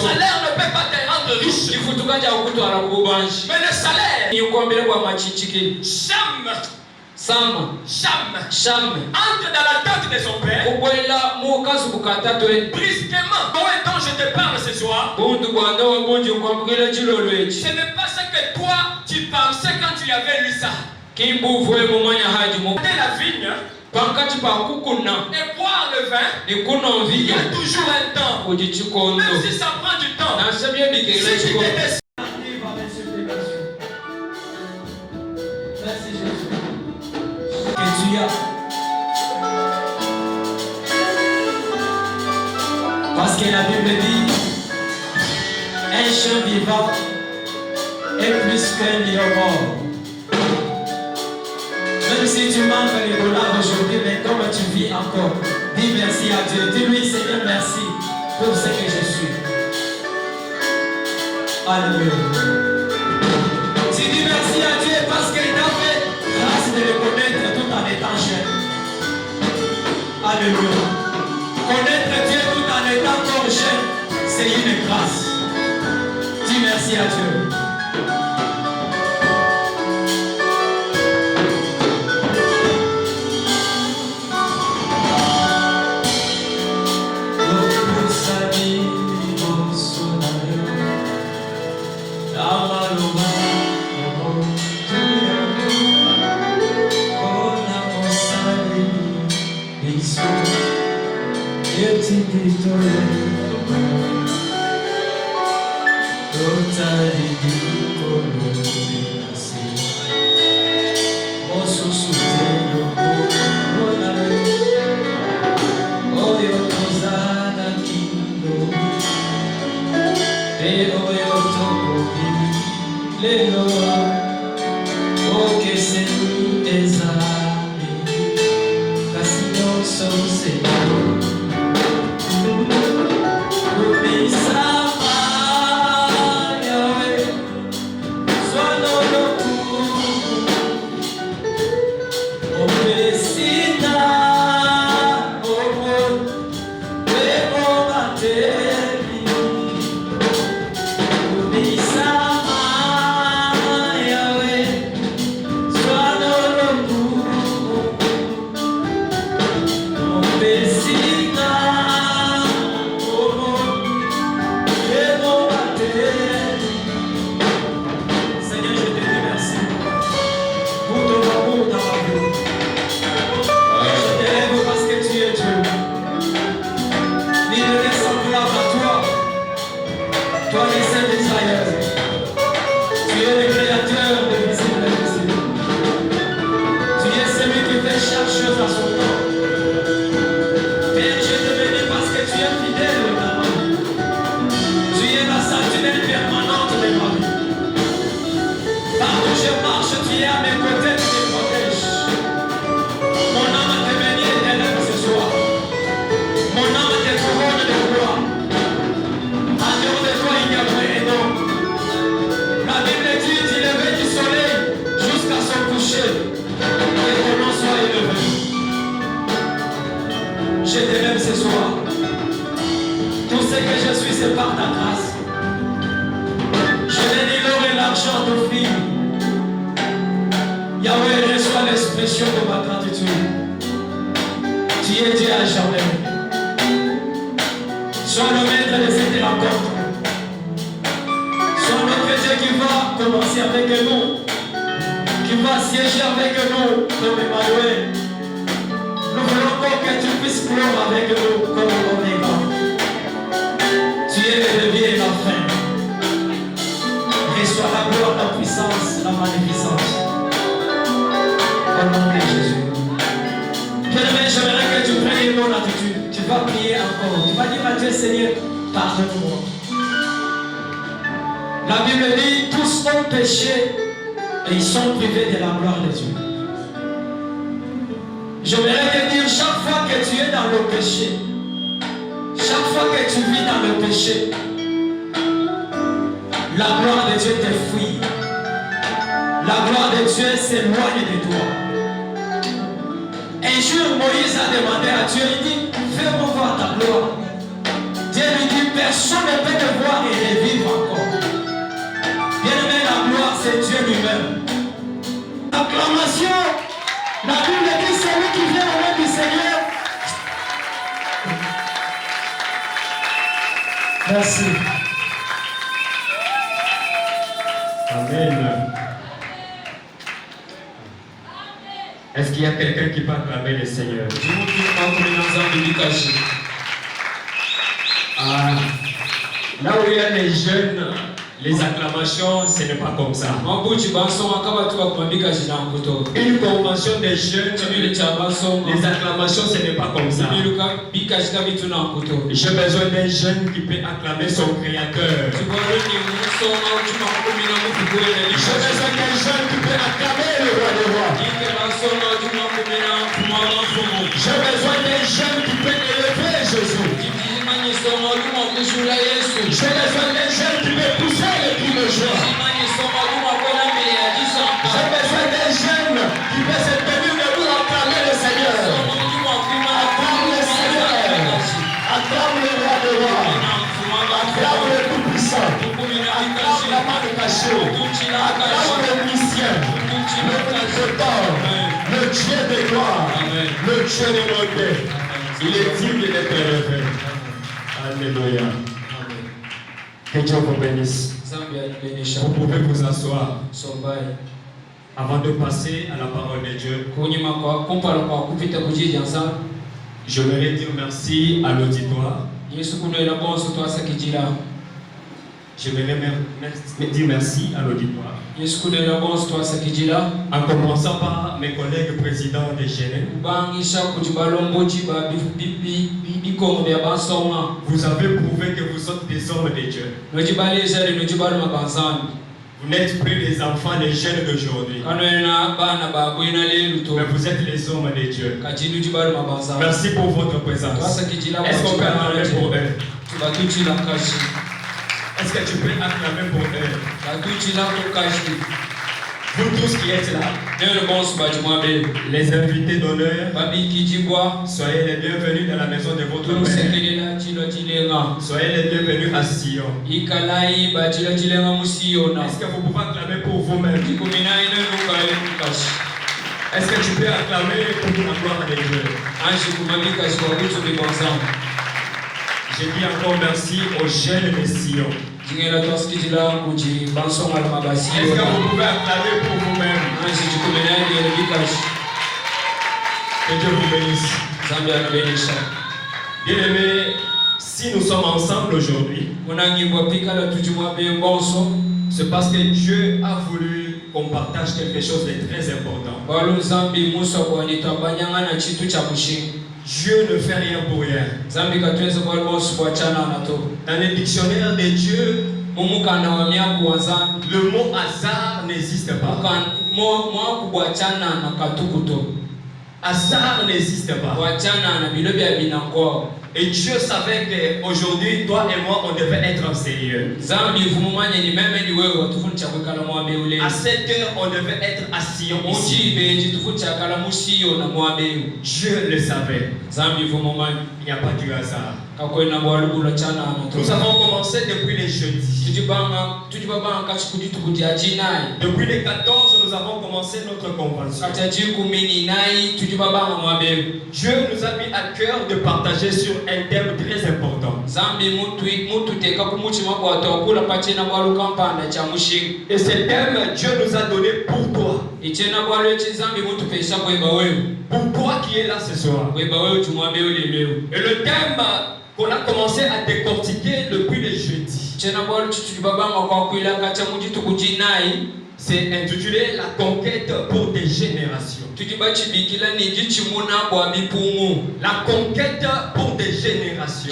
salaire ne peut pas te rendre riche. Mais le salaire, Cham entre dans la tente de son père. Brusquement, dont je te parle ce soir, ce n'est pas ce que toi tu pensais quand tu avais lu ça. C'était la vigne et boire le vin, il y a toujours un temps. Même si ça prend du temps. Si tu t'étais... Merci Jésus. Que tu as. Parce que la Bible dit, un chien vivant est plus qu'un lion mort. Même si tu manques les dollars aujourd'hui, mais comme tu vis encore, dis merci à Dieu. Dis-lui, Seigneur, merci pour ce que je suis. Alléluia. Tu dis merci à Dieu parce qu'il t'a fait grâce de le connaître tout en étant jeune. Alléluia. Connaître Dieu tout en étant encore jeune, c'est une grâce. Dis merci à Dieu. Merci. Amen. Est-ce qu'il y a quelqu'un qui peut acclamer le Seigneur? Là où il y a les jeunes, les acclamations, ce n'est pas comme ça. Une convention des jeunes, les acclamations, ce n'est pas comme ça. J'ai besoin d'un jeune qui peut acclamer son Créateur. J'ai besoin d'un jeune qui peut acclamer le roi des rois. J'ai besoin d'un jeune qui peut élever Jésus. J'ai besoin d'un jeune qui peut pousser les cris de joie. J'ai besoin d'un jeune qui peut se tenir debout acclamer le Seigneur. Acclame le Seigneur. Acclame le roi des rois. Acclame le tout-puissant. Acclame la main cachée. Acclame le musicien. Le protecteur. Le Dieu de gloire. Le Dieu de bonté. Il est digne d'être élevé. Alléluia. Que Dieu vous bénisse. Vous pouvez vous asseoir. Avant de passer à la parole de Dieu, je voudrais dire merci à l'auditoire. Je voudrais dire merci à l'auditoire. En commençant par mes collègues présidents des jeunes. Vous avez prouvé que vous êtes des hommes de Dieu. Vous n'êtes plus les enfants des jeunes d'aujourd'hui. Mais vous êtes les hommes de Dieu. Merci pour votre présence. Est-ce qu'on peut acclamer pour eux? Est-ce que tu peux acclamer pour eux? Vous tous qui êtes là, les invités d'honneur, soyez les bienvenus dans la maison de votre Père. Soyez les bienvenus à Sion. Est-ce que vous pouvez acclamer pour vous-même? Est-ce que tu peux acclamer pour la gloire de Dieu? Je dis encore merci aux jeunes de Sion. Est-ce que vous pouvez acclamer pour vous-même? Que Dieu vous bénisse. Bien-aimés, si nous sommes ensemble aujourd'hui, c'est parce que Dieu a voulu qu'on partage quelque chose de très important. Dieu ne fait rien pour rien. Dans le dictionnaire de Dieu, le mot hasard n'existe pas. Hasard n'existe pas. Et Dieu savait qu'aujourd'hui, toi et moi, on devait être en sérieux. À 7 heures, on devait être à Sion ici. Dieu le savait. Il n'y a pas du hasard. Nous avons commencé depuis les jeudis. Depuis les 14, nous avons commencé notre convention. Dieu nous a mis à cœur de partager sur un thème très important. Et ce thème, Dieu nous a donné pour toi. Pour toi qui es là ce soir. Et le thème qu'on a commencé à décortiquer depuis le jeudi, c'est intitulé La conquête pour des générations. La conquête pour des générations.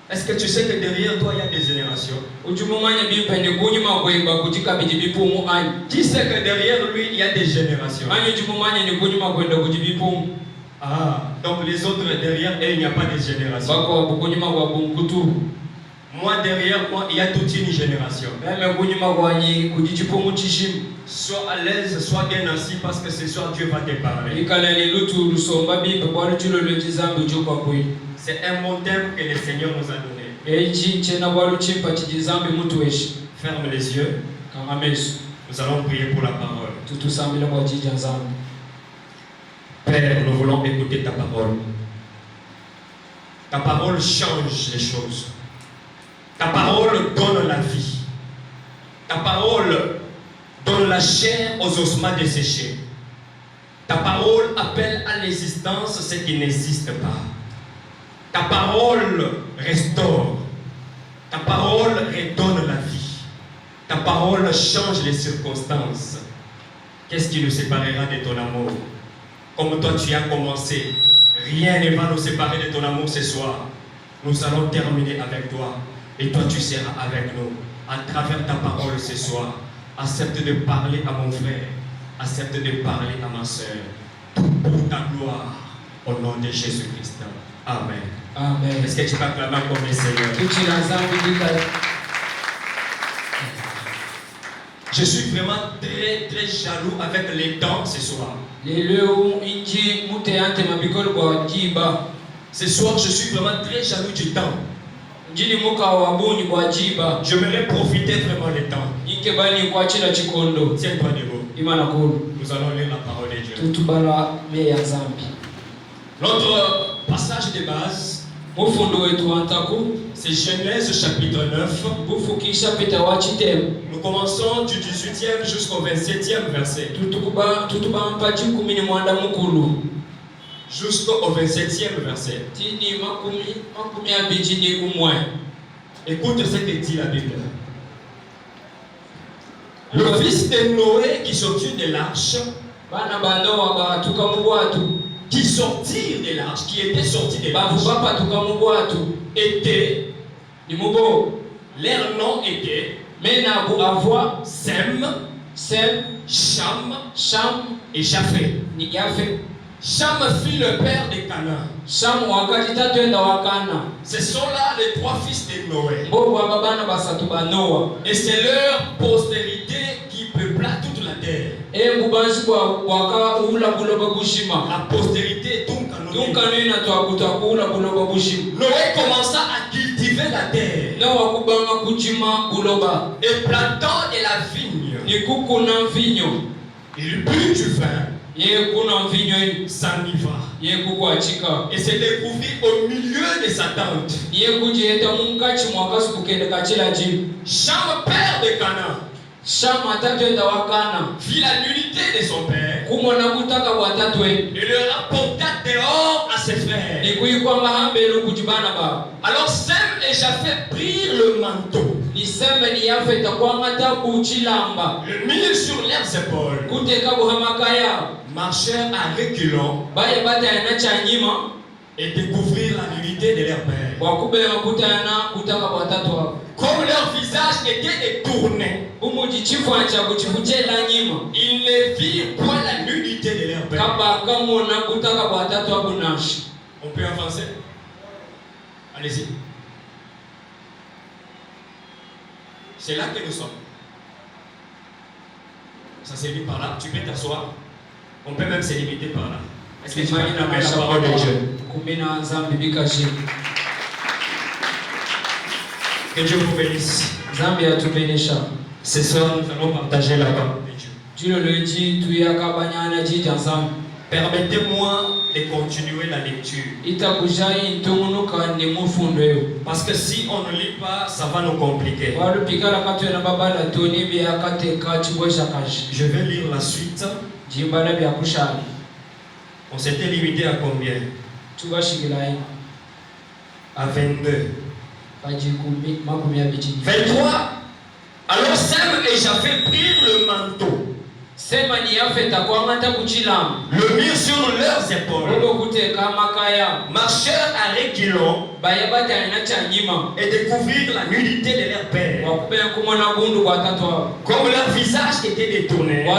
Est-ce que tu sais que derrière toi il y a des générations? Qui sait que derrière lui il y a des générations? Ah, donc les autres derrière eux il n'y a pas de génération. Moi derrière moi il y a toute une génération. Sois à l'aise, sois bien assis parce que ce soir Dieu va te parler. C'est un bon thème que le Seigneur nous a donné. Ferme les yeux. Nous allons prier pour la parole. Père, nous voulons écouter ta parole. Ta parole change les choses. Ta parole donne la vie. Ta parole donne la chair aux ossements desséchés. Ta parole appelle à l'existence ce qui n'existe pas. Ta parole restaure. Ta parole redonne la vie. Ta parole change les circonstances. Qu'est-ce qui nous séparera de ton amour? Comme toi tu as commencé, rien ne va nous séparer de ton amour ce soir. Nous allons terminer avec toi. Et toi tu seras avec nous. À travers ta parole ce soir, accepte de parler à mon frère. Accepte de parler à ma soeur. Tout pour ta gloire. Au nom de Jésus-Christ. Amen. Amen. Est-ce que tu peux acclamer comme le Seigneur? Je suis vraiment très très jaloux avec les temps ce soir. Ce soir, je suis vraiment très jaloux du temps. J'aimerais profiter vraiment du temps. Tiens-toi debout. Nous allons lire la parole de Dieu. Notre passage de base, c'est Genèse chapitre 9. Nous commençons du 18e jusqu'au 27e verset. Jusqu'au 27e verset. Écoute ce que dit la Bible. Le fils de Noé qui sortit de l'arche, qui sortirent de l'arche, qui étaient sortis de l'arche, étaient, leur nom était Sem, Cham et Japheth. Cham fut le père de Canaan. Ce sont là les trois fils de Noé. Et c'est leur postérité qui peupla toute la terre. La postérité donc Noé commença à cultiver la terre. Et plantant de la vigne, il but du vin. S'enivra et se découvrit au milieu de sa tente. Cham, père de Canaan, vit la nudité de son père et le rapporta dehors à ses frères. Alors Sem et Japheth prirent le manteau, le mirent sur leurs épaules, marchèrent à reculons et découvrirent la nudité de leur père. Comme leur visage était détourné, ils ne virent point la nudité de leur père. On peut avancer? Allez-y. C'est là que nous sommes. Ça s'est mis par là. Tu peux t'asseoir. On peut même se limiter par là. Est-ce que tu vas acclamer la parole de Dieu? Que Dieu vous bénisse. Ce soir, nous allons partager la parole de Dieu. Permettez-moi de continuer la lecture. Parce que si on ne lit pas, ça va nous compliquer. Je vais lire la suite. On s'était limité à combien? À 22. 23. Alors Sem et Japheth prirent le manteau, le mirent sur leurs épaules, marchèrent à reculons et découvrirent la nudité de leur père. Comme leur visage était détourné, ils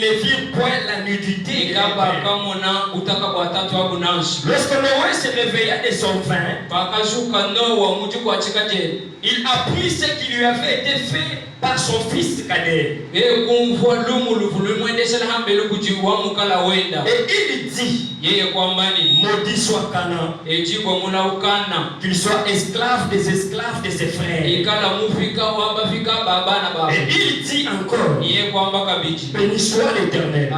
ne virent point la nudité de leur père. Lorsque Noé se réveilla de son vin, il apprit ce qui lui avait été fait par son fils cadet. Et il dit, maudit soit Canaan, qu'il soit esclave des ses frères. Et il dit encore, béni soit l'Éternel,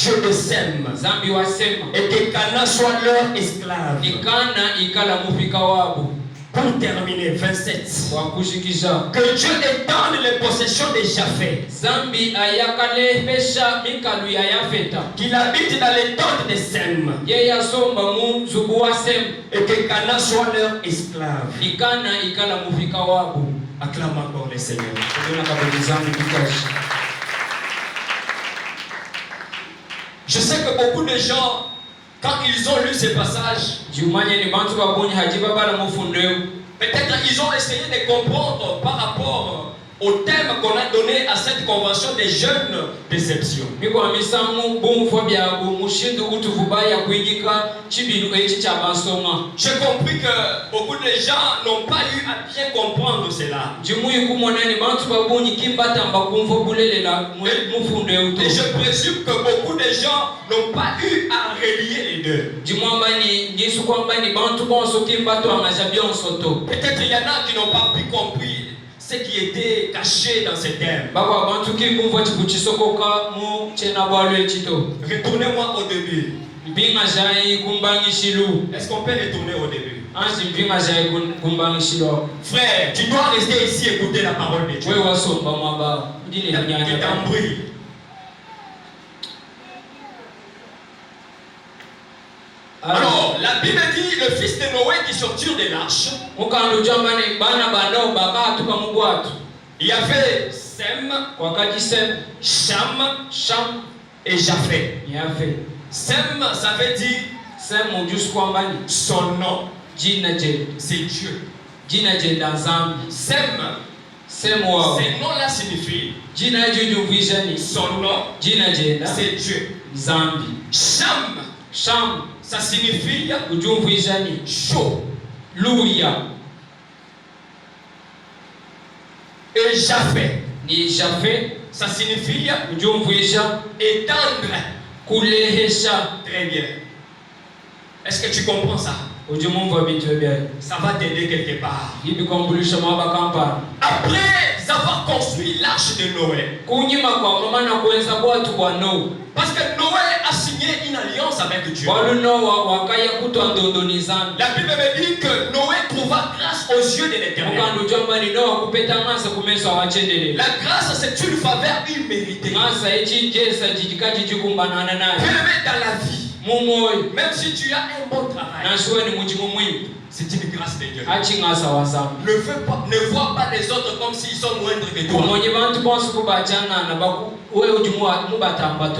Dieu de Sem, zambi wa Sema, et que Canaan soit leur esclave. ikana ikala mufika wabo. Pour terminer, 27. Wakushikisha Que Dieu étende les possessions de Japheth. zambi ayakale pesha mikalu ya Yafeta, Qu'il habite dans les tentes de Sem. yeye somba mu zubu wa Sem, Et que Canaan soit leur esclave. ikana ikala mufika wabo. Acclame encore le Seigneur. Kuna kabili zambi kikashi. Je sais que beaucoup de gens, quand ils ont lu ces passages, Jumanye ni bantu babonye hajiba bala mufundeu. peut-être ils ont essayé de comprendre par rapport au thème qu'on a donné à cette convention des jeunes déceptions. Miko amisamu bumfo bya mushindu utuvubaya kuingika chibilu echi cha basonga. J'ai compris que beaucoup de gens n'ont pas eu à bien comprendre cela. Jimuyi kumonani bantu babonye kimbata mbakumfo bulelela mufundeu to. Et je présume que beaucoup de gens n'ont pas eu à relier les deux. Jimwamba ni Yesu kwamba ni bantu bonso kimbato amajabionso to. Peut-être il y en a qui n'ont pas pu comprendre ce qui était caché dans ces thèmes. Baba bantu kikumfo chibuchisokoka mu chena bwalo echito. Retournez-moi au début. Binga jai kumbangishilu. Est-ce qu'on peut retourner au début? Ansi binga jai kumbangishilu. Frère, tu dois rester ici et écouter la parole de Dieu. Wewe wasomba mwaba. Ndine nyanya. Qui t'embrouille. Alors, la Bible dit le fils de Noé qui sortirent de l'arche. Il y avait Sem, Cham et Japheth. Sem, ça veut dire son nom, c'est Dieu. Sem, ces noms-là signifient son nom, c'est Dieu. Cham, ça signifie chaud. Et Japheth, ça signifie étendre. Très bien. Est-ce que tu comprends ça? Ça va t'aider quelque part. Après avoir construit l'arche de Noé, parce que Noé a signé une alliance avec Dieu. La Bible me dit que Noé trouva grâce aux yeux de l'Éternel. La grâce, c'est une faveur imméritée. Dans la vie, même si tu as un bon travail, c'est une grâce de Dieu. Ne vois pas les autres comme s'ils sont moindres que toi.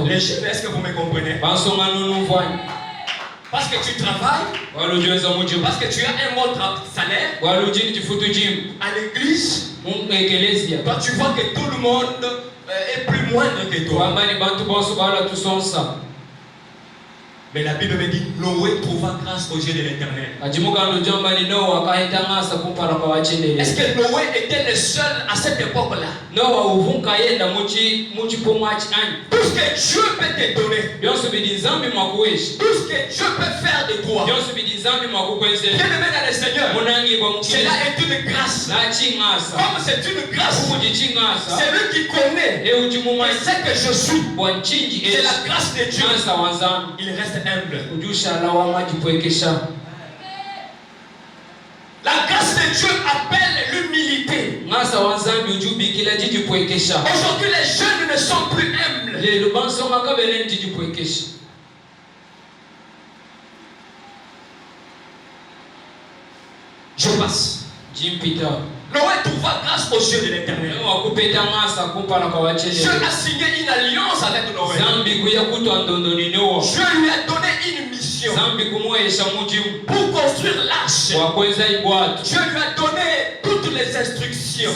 Les jeunes, est-ce que vous me comprenez? Parce que tu travailles, parce que tu as un bon salaire, à l'église, toi tu vois que tout le monde est plus moindre que toi. Mais la Bible me dit Noé trouva grâce aux yeux de l'Éternel. Est-ce que Noé était le seul à cette époque-là? Tout ce que Dieu peut te donner, tout ce que Dieu peut faire de toi, bien-aimé dans le Seigneur, cela est une grâce. Comme c'est une grâce, c'est lui qui connaît et ce que je suis. C'est la grâce de Dieu. Il reste humble. La grâce de Dieu appelle l'humilité. Aujourd'hui, les jeunes ne sont plus humbles. Je passe. Noé trouva grâce aux yeux de l'Éternel. Dieu a signé une alliance avec Noé. Dieu lui a donné une mission pour construire l'arche. Dieu lui a donné toutes les instructions.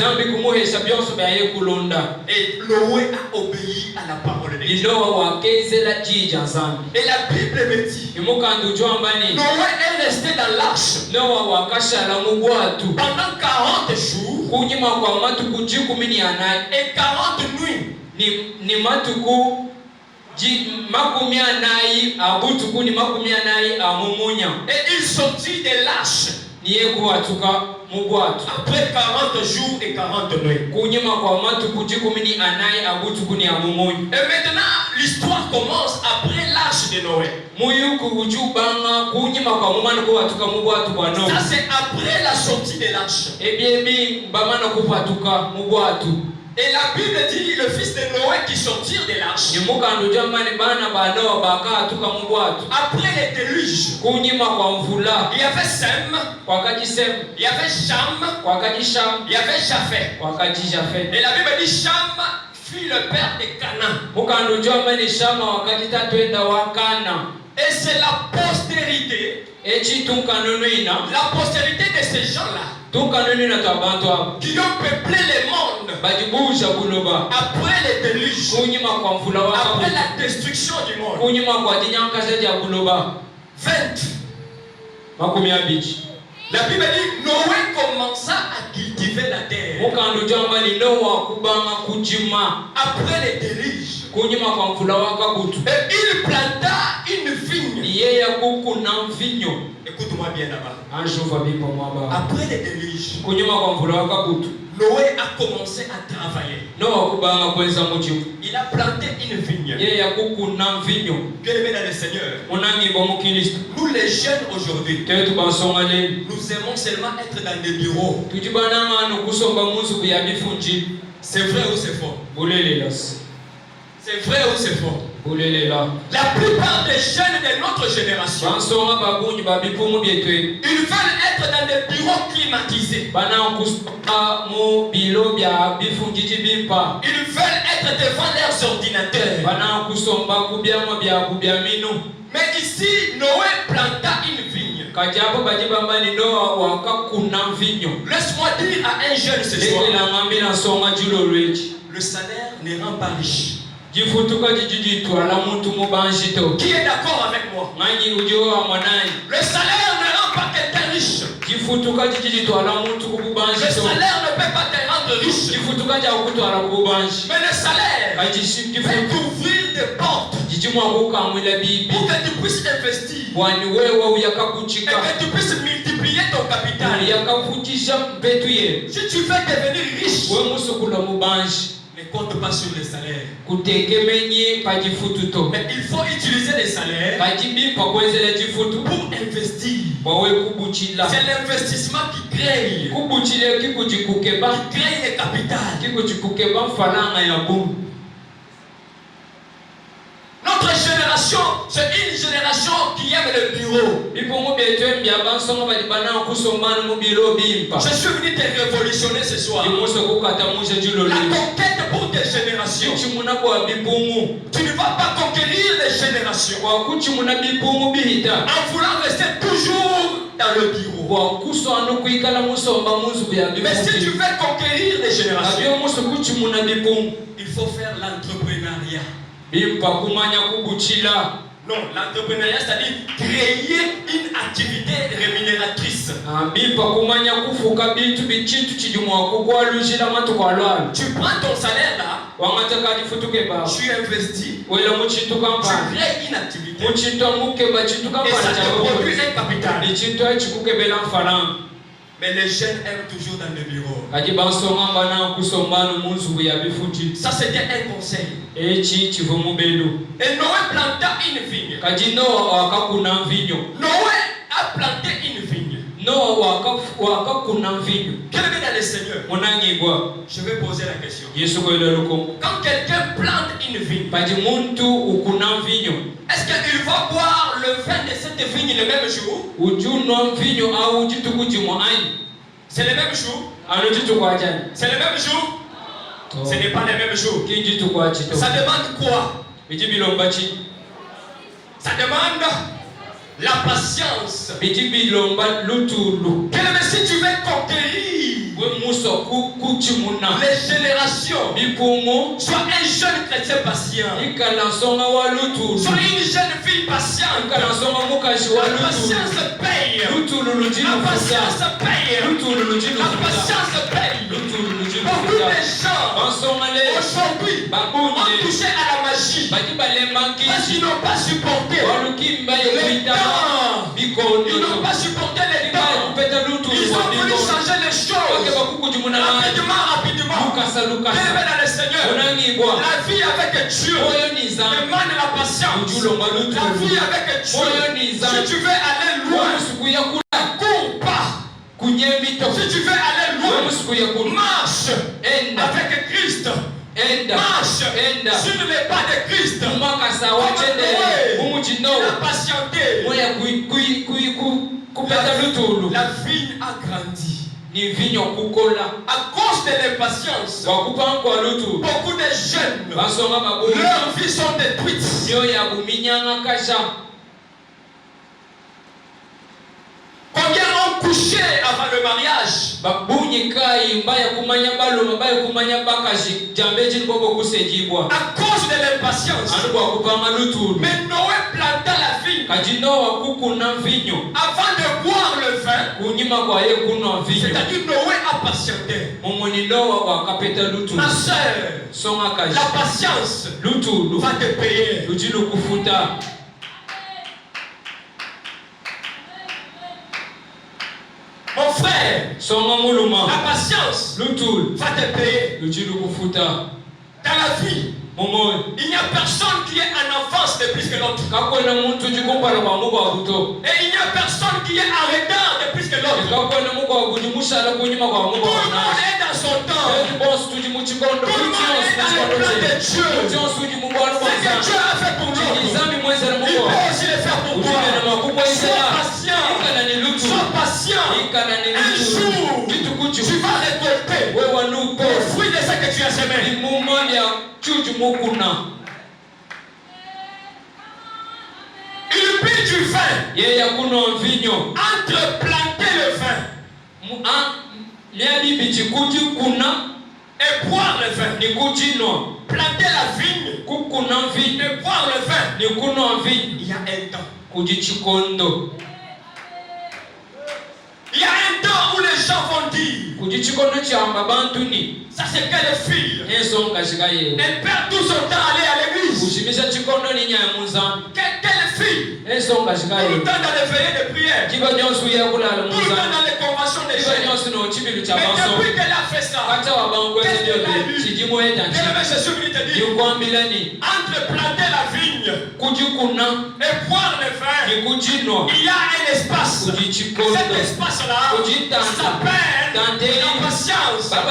Et Noé a obéi à la parole de Dieu. Et la Bible me dit Noé est resté dans l'arche pendant 40 jours et 40 nuits. Ni matuku Et il sortit de l'arche après 40 jours et 40 nuits. Et maintenant l'histoire commence à Noé. Ça c'est après la sortie de l'arche. Et la Bible dit le fils de Noé qui sortirent de l'arche. Après les déluges, il y avait Sem, il y avait Cham, il y avait Japheth. Et la Bible dit Cham fut le père de Canaan. Et c'est la postérité de ces gens-là qui ont peuplé le monde après les déluges, après la destruction du monde. 20. La Bible dit Noé commença à cultiver la terre après les déluges. Et il planta une vigne. Écoute-moi bien là-bas. Après les déluges, Noé a commencé à travailler. Il a planté une vigne. Bien-aimé dans le Seigneur, nous les jeunes aujourd'hui, nous aimons seulement être dans des bureaux. C'est vrai ou c'est faux? C'est vrai ou c'est faux? La plupart des jeunes de notre génération, ils veulent être dans des bureaux climatisés. Ils veulent être devant leurs ordinateurs. Mais ici, Noé planta une vigne. Laisse-moi dire à un jeune ce soir, le salaire ne rend pas riche. Qui est d'accord avec moi? Le salaire ne rend pas quelqu'un riche. Le salaire ne peut pas te rendre riche. Mais le salaire peut t'ouvrir des portes pour que tu puisses investir et que tu puisses multiplier ton capital. Si tu veux devenir riche, ne compte pas sur les salaires. Mais il faut utiliser les salaires pour investir. C'est l'investissement qui crée le capital. Notre génération, c'est une génération qui aime le bureau. Je suis venu te révolutionner ce soir. La conquête pour tes générations. Tu ne vas pas conquérir les générations en voulant rester toujours dans le bureau. Mais si tu veux conquérir les générations, il faut faire l'entrepreneuriat. Non, l'entrepreneuriat, c'est-à-dire créer une activité rémunératrice. Tu prends ton salaire là, tu investis, tu crées une activité et ça te produit un capital. Mais les jeunes aiment toujours dans le bureau. Ça c'était un conseil. Et Noé planta une vigne. Noé a planté une vigne. Quel est dans le Seigneur? Je vais poser la question. Quand quelqu'un plante une vigne, est-ce qu'il va boire le vin de cette vigne le même jour? C'est le même jour? C'est le même jour? Ce n'est pas le même jour. Ça demande quoi? Ça demande la patience. Si tu veux conquérir les générations, sois un jeune chrétien patient. Sois une jeune fille patiente. La patience paye. La patience paye. La patience paye. Beaucoup de gens aujourd'hui ont touché à la magie parce qu'ils n'ont pas supporté les temps. Ils n'ont pas supporté les temps. Ils ont voulu changer les choses. Rapidement. Bienvenue dans le Seigneur. La vie avec Dieu demande la patience. La vie avec Dieu. Si tu veux aller loin, cours pas. Si tu veux aller loin, marche avec Christ. Marche sur les pas de Christ. Il a patienté. La vigne a grandi. À cause de l'impatience, beaucoup de jeunes, leurs vies sont détruites. Combien ont couché avant le mariage? À cause de l'impatience. Mais Noé planta la vigne. Avant de boire le vin, c'est-à-dire Noé a patienté. Ma soeur, la patience va te payer. Mon frère, la patience va te payer. Dans la vie, il n'y a personne qui est en avance de plus que l'autre. Et il n'y a personne qui est en retard de plus que l'autre. Tout le monde est dans son temps. Tout le monde est dans le plan de Dieu. Ce que Dieu a fait pour nous, il peut aussi le faire pour toi. Sois patient. Un jour, tu vas récolter le fruit de ce que tu as semé. Il prit du vin. Entre planter le vin et boire le vin. Planter la vigne et boire le vin. Il y a un temps. Il y a un temps où les gens vont dire, ça c'est quelle fille. Elle perd tout son temps à aller à l'église. Quelle fille. Tout le temps dans les veillées de prière. Tout le temps dans les conventions des jeunes. Mais depuis qu'elle a fait ça, qu'est-ce qu'elle a lu? Jésus te dit, entre planter la vigne et boire le vin, il y a un espace. Cet espace-là s'appelle la patience. La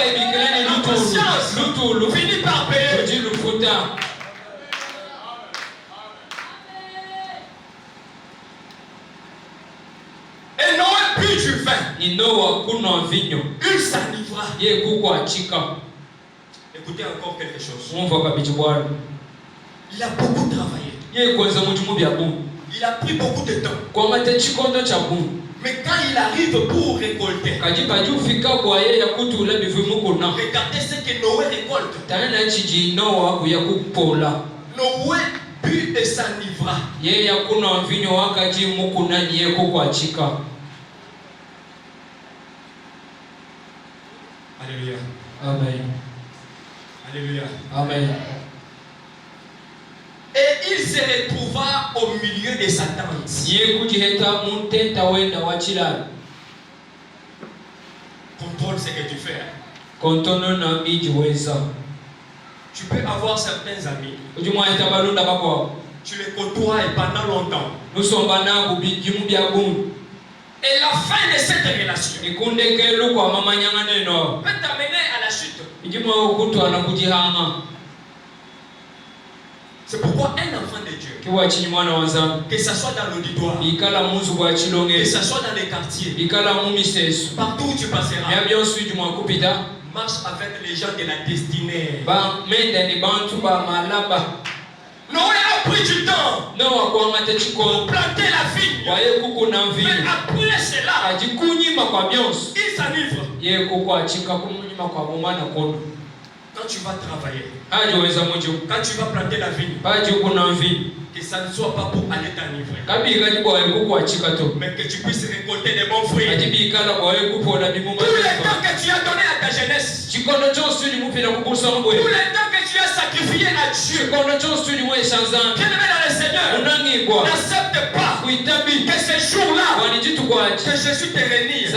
patience finit par payer. Et Noé but du vin. Il s'enivra. Écoutez encore quelque chose. Il a beaucoup travaillé. Il a pris beaucoup de temps. Mais quand il arrive pour récolter, regardez ce que Noé récolte. Noé but et s'enivra. Alléluia. Amen. Alléluia. Amen. Et il se retrouva au milieu de sa tente. Contrôle ce que tu fais. Tu peux avoir certains amis. Tu les côtoies pendant longtemps. Et la fin de cette relation peut t'amener à la chute. C'est pourquoi un enfant de Dieu, que ce soit dans l'auditoire, que ce soit dans les quartiers, partout où tu passeras, marche avec les gens de la destinée. Noé a pris du temps pour planter la vigne. Mais après cela, il s'enivre. Quand tu vas travailler, quand tu vas planter la vigne, que ça ne soit pas pour aller t'enivrer, mais que tu puisses récolter des bons fruits. Tous les temps que tu as donné à ta jeunesse, tous les temps que tu as sacrifié à Dieu, bien-aimé dans le Seigneur, n'accepte pas que ce jour-là, que Jésus te réunisse.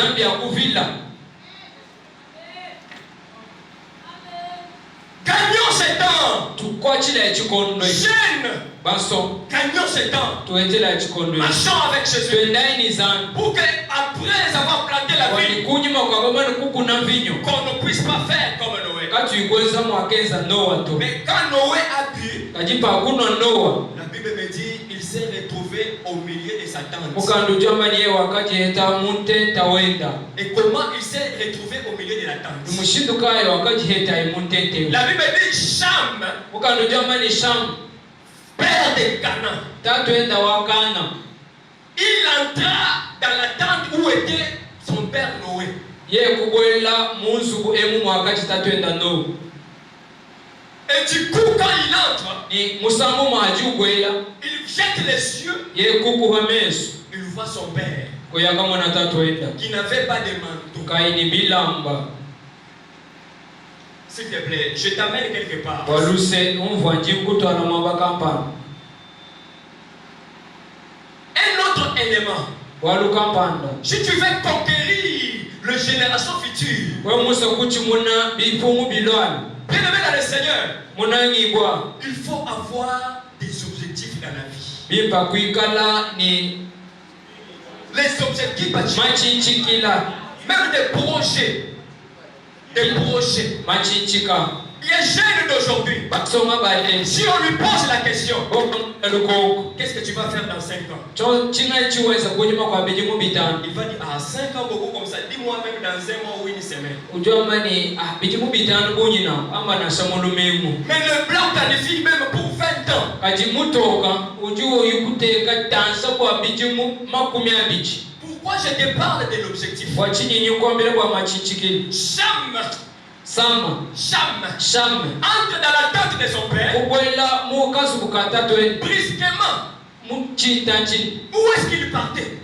Gagnons ce temps. Jeune. Gagnons ce temps. Marchons avec Jésus. Pour qu'après avoir planté la vigne, qu'on ne puisse pas faire comme Noé. Mais quand Noé a bu, la Bible me dit il s'est retrouvé au milieu de sa tente. Et comment il s'est retrouvé au milieu de la tente? La Bible dit Cham, père de Canaan, il entra dans la tente où était son père Noé. Et du coup, quand il entre, il jette les yeux, il voit son père qui n'avait pas de manteau. S'il te plaît, je t'amène quelque part. Un autre élément. Si tu veux conquérir la génération future, bien-aimé dans le Seigneur, il faut avoir des objectifs dans la vie. Les objectifs, même des projets. Les jeunes d'aujourd'hui, si on lui pose la question, qu'est-ce que tu vas faire dans 5 ans? Il va dire, 5 ans, beaucoup comme ça. Dis-moi même dans 1 mois ou 1 semaine. Mais le blanc planifie même pour 20 ans. Pourquoi je te parle de l'objectif? Cham entre dans la tente de son père. Brusquement. Où est-ce qu'il partait?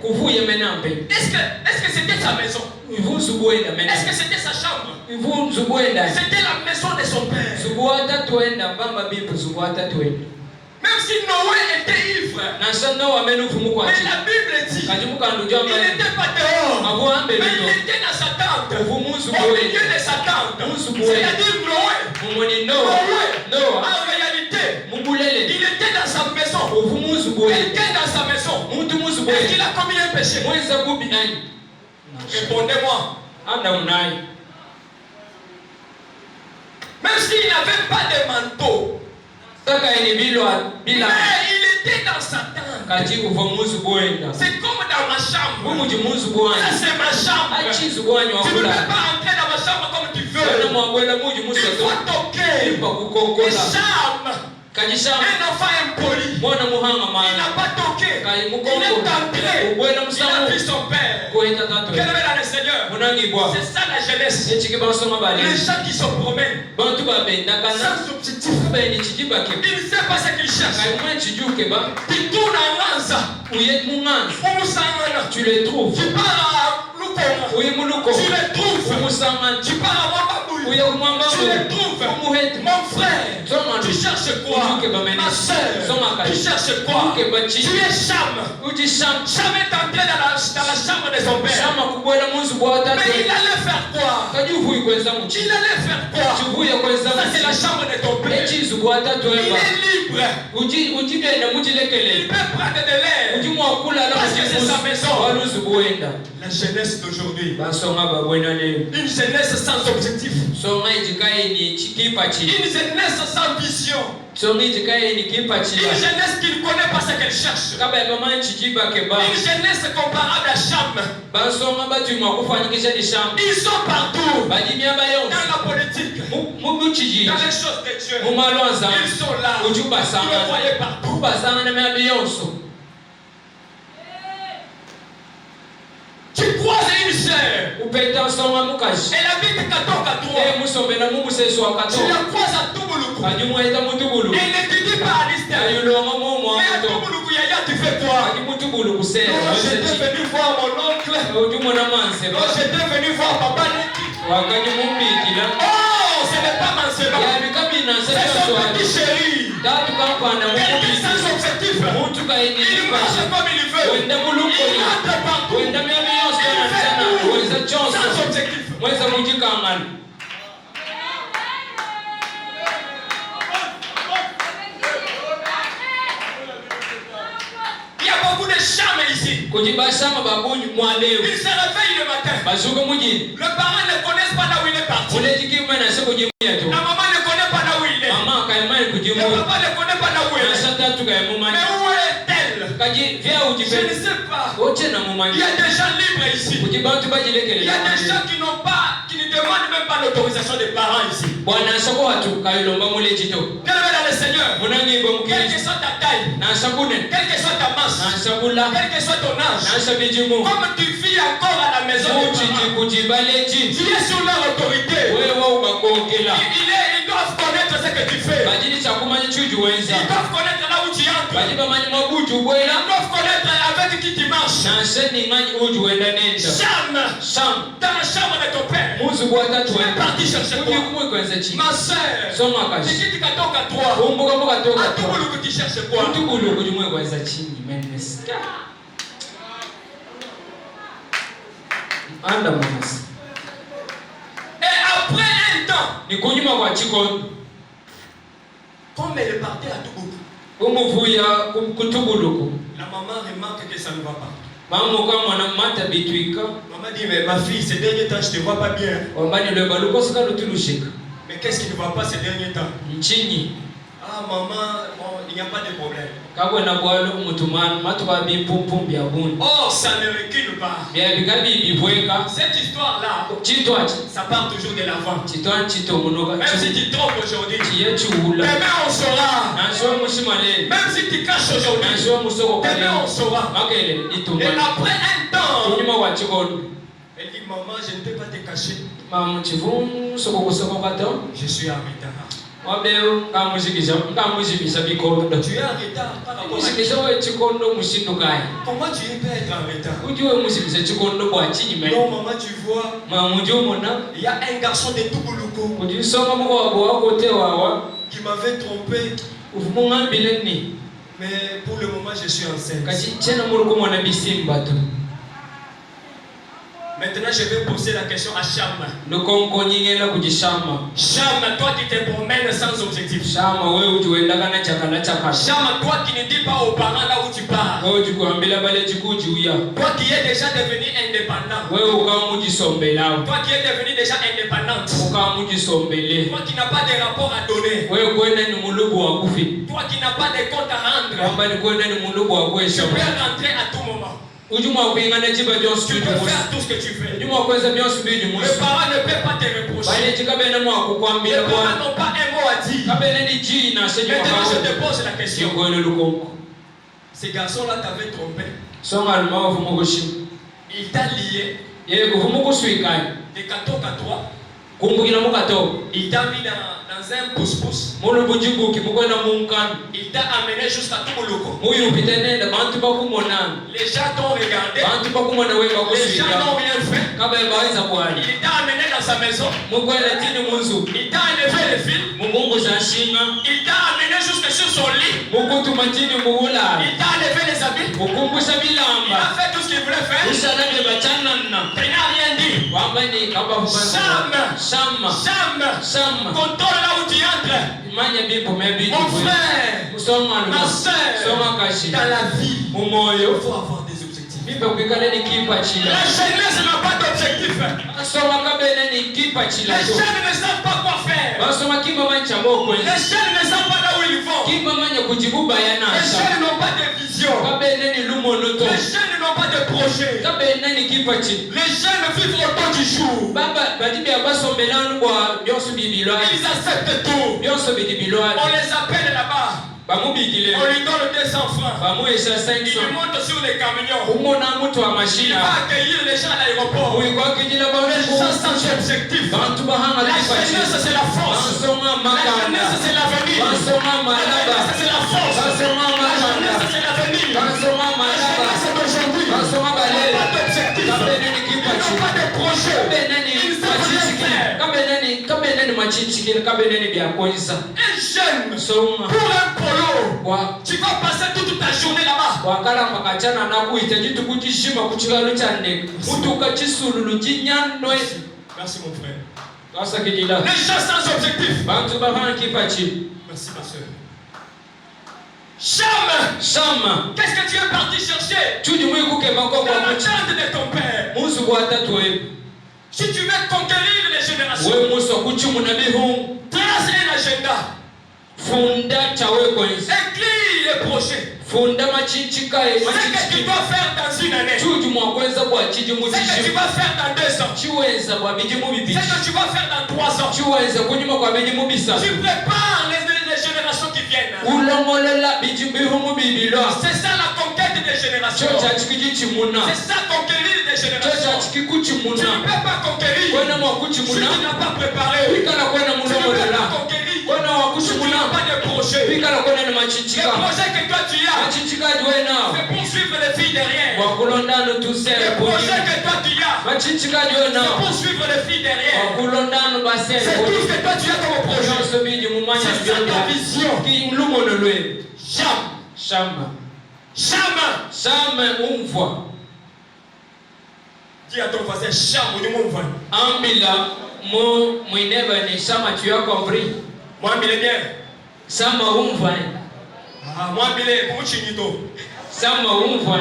Est-ce que c'était sa maison? Est-ce que c'était sa chambre? C'était la maison de son père. Même si Noé était ivre, mais la Bible dit il n'était pas dehors, mais il était dans sa tente, au milieu de sa tente. C'est-à-dire Noé, en réalité, il était dans sa maison. Quelqu'un dans sa maison. Est-ce qu'il a commis un péché? Répondez-moi. Même s'il n'avait pas de manteau, mais il était dans sa tente. C'est comme dans ma chambre. Ça, c'est ma chambre. Tu ne peux pas entrer dans ma chambre comme tu veux. Tu dois toquer. Et Cham, un enfant impoli, il n'a pas toqué. Il est entré. Il a vu son père. Quel est le Seigneur? C'est ça la jeunesse. Les gens qui se promènent sans objectif. Il ne sait pas ce qu'il cherche. Il tourne en Lanza. Tu les trouves. Tu pars à Lukoma. Tu les trouves. Tu pars à Wababouille. Tu les trouves. Mon frère, tu cherches quoi? Ma soeur, tu cherches quoi? Tu es Cham. Cham est entré dans la chambre de son père. Mais il allait faire quoi? Il allait faire quoi? Ça, c'est la chambre de ton père. Il est libre. Il peut prendre de l'air. Parce que c'est sa maison. La jeunesse d'aujourd'hui, une jeunesse sans objectif, une jeunesse sans vision, une jeunesse qui ne connaît pas ce qu'elle cherche, une jeunesse comparable à Cham. Ils sont partout, dans la politique, dans les choses de Dieu. Ils sont là, ils le voyaient partout. Tu croises une sœur, elle habite Katoka 3. Tu la croises à Touboulou. Elle n'étudie pas à l'Istère. Mais à Touboulou, tu fais quoi? Non, j'étais venu voir mon oncle. Non, j'étais venu voir papa Neki. Oh, ce n'est pas Mancela. C'est son petit chéri. Quelqu'un sans objectif. Il marche comme il veut. Il rentre partout. Il fait tout sans objectif. se réveille le matin. Le parent ne connaît pas là où il est parti. La maman ne connaît pas là où il est. Le papa ne connaît pas là où il est. Mais où est-elle? Je ne sais pas. Il y a des gens libres ici. Il y a des gens qui ne demandent même pas l'autorisation des parents ici. Bien-aimé dans le Seigneur, quelle que soit ta taille, quelle que soit ta masse, quel que soit ton âge, comme tu vis encore à la maison des parents, tu es sur leur autorité. Ils doivent connaître ce que tu fais. Ils doivent connaître là où tu entres. Ils doivent connaître avec qui tu marches. Cham, dans la chambre de ton père, tu es parti chercher quoi? Ma soeur, c'est qui tu katoka toi? À tout boulot que tu cherches quoi? Et après un temps, comme elle est partie à Toubou, la maman remarque que ça ne va pas. Maman dit, mais ma fille, ces derniers temps, je ne te vois pas bien. Mais qu'est-ce qui ne va pas ces derniers temps? Ah maman, bon, il n'y a pas de problème. Oh, ça ne recule pas. Cette histoire-là, ça part toujours de l'avant. Même si tu trompes aujourd'hui, demain on saura. Même si tu caches aujourd'hui, demain on saura. Et après un temps, elle dit, maman, je ne peux pas te cacher. Je suis en retard. Tu es en retard par rapport à qui? Comment tu peux être en retard? Non maman, tu vois, il y a un garçon de Touboulouko qui m'avait trompé. Mais pour le moment je suis enceinte. Maintenant, je vais poser la question à Cham. Cham, toi qui te promènes sans objectif. Cham, toi qui ne dis pas aux parents là où tu pars. Toi qui es déjà devenu indépendant. Toi qui es devenu déjà indépendante. Toi qui n'as pas de rapport à donner. Toi qui n'as pas de compte à rendre. Tu peux rentrer à tout moment. Tu peux faire tout ce que tu fais. Le parent ne peut pas te reprocher. Les parents n'ont pas un mot à dire. Maintenant je te pose la question. Ces garçons-là t'avaient trompé. Il t'a lié. Des cadeaux à toi. Il t'a mis dans un pouce-pouce. Il t'a amené jusqu'à Toubouloko. Les gens t'ont regardé. Les gens n'ont rien fait. Il t'a amené dans sa maison. Il t'a enlevé les fils. Il t'a amené jusque sur son lit. Il t'a enlevé les habits. Il a fait tout ce qu'il voulait faire. Tu n'as rien dit. Cham, contrôle là où tu entres. Mon frère, ma soeur, dans la vie, il faut avoir des objectifs. La jeunesse n'a pas d'objectif. Les jeunes ne savent pas quoi faire. Les jeunes ne savent pas là où ils vont. Les jeunes n'ont pas de vision. Les jeunes n'ont pas de projet. Les jeunes vivent au temps du jour. Ils acceptent tout. On les appelle là-bas. On lui donne 200 francs. Il monte sur les camions. Il va accueillir les gens à l'aéroport. Les gens sans objectif. La jeunesse c'est la force. La jeunesse c'est l'avenir. La jeunesse c'est la force. La jeunesse c'est l'avenir. La jeunesse c'est d'aujourd'hui. Pas d'objectif. Pas de projet. Ils savent rien faire. Un jeune pour un polo, tu vas passer toute ta journée là-bas. Merci mon frère. Les gens sans objectif. Merci ma soeur. Cham, Shama. Qu'est-ce que tu es parti chercher Chuju mwikuke dans makoko la akuchi. tente de ton père? Musu kwa tatu wewe. Si tu veux conquérir les générations, Wewe musu akuchi munabihu. trace un agenda. Funda chawe kwenzi. Écris les projets. Funda machinchika Ce que tu dois faire dans une année. Chuju mwakwenza kwa chiji Ce que tu mutiji. vas faire dans 2 ans. Chiwenza kwa biji Ce mubibichi. que tu vas faire dans 3 ans. Chiwenza kunyuma kwa biji mubisa. Tu prépares les générations qui viennent. Ulomolela biji bihu mubibilo. C'est ça la conquête des générations. Chocha chikiji chimuna. C'est ça conquérir des Chocha générations. chikiku Tu ne chimuna. peux pas conquérir Kwena si mwakuchi tu muna. n'as pas préparé. Pikala kwena Tu ne peux mulomolela. pas conquérir Kwena si wakuchi tu muna. n'as pas de projet. Pikala kwena ni Les machinchika. projets que toi tu as, Machinchika jwe nao. c'est pour suivre les filles derrière. Wakulondano Les tusere projets kwenye. que toi tu as, Machinchika jwe c'est nao. pour suivre les filles derrière. Wakulondano basere C'est tout kwenye. ce que toi tu as comme projet. Jonso biji mumanya C'est ça ta byonda. vision. Ki mlumono lwe. Jamais. Shama. Jamais. Shama umvwa. Dis à ton voisin, jamais, nous m'en voyons. Ambila mo mwineba ni shama tu as compris. Moi, il est bien. Sama umvwa. Ah, moi, il est pour Chinito. Sama umvwa.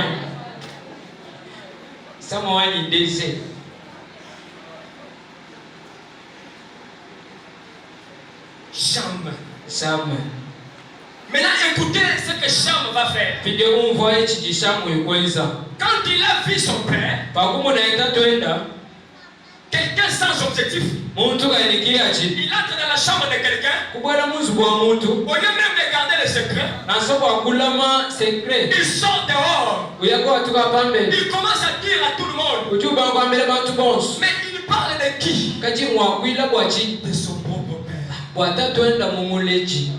Sama wani dese. Jamais. Sama. Maintenant, écoutez ce que Cham va faire. Pide umvwa echi jishamu ikwenza. Quand il a vu son père, Pakumu naita twenda. quelqu'un sans objectif, Muntu kainikiachi. il entre dans la chambre de quelqu'un, Kubwala muzu bwa muntu. au lieu même de garder le secret, Nasoko akulama secret. il sort dehors. Uyako atuka pambe. Il commence à dire à tout le monde. Ujuba kwa mbele bantu bonso. Mais il parle de qui? Kachi mwakwila bwachi. De son propre père. Bwata twenda mumulechi.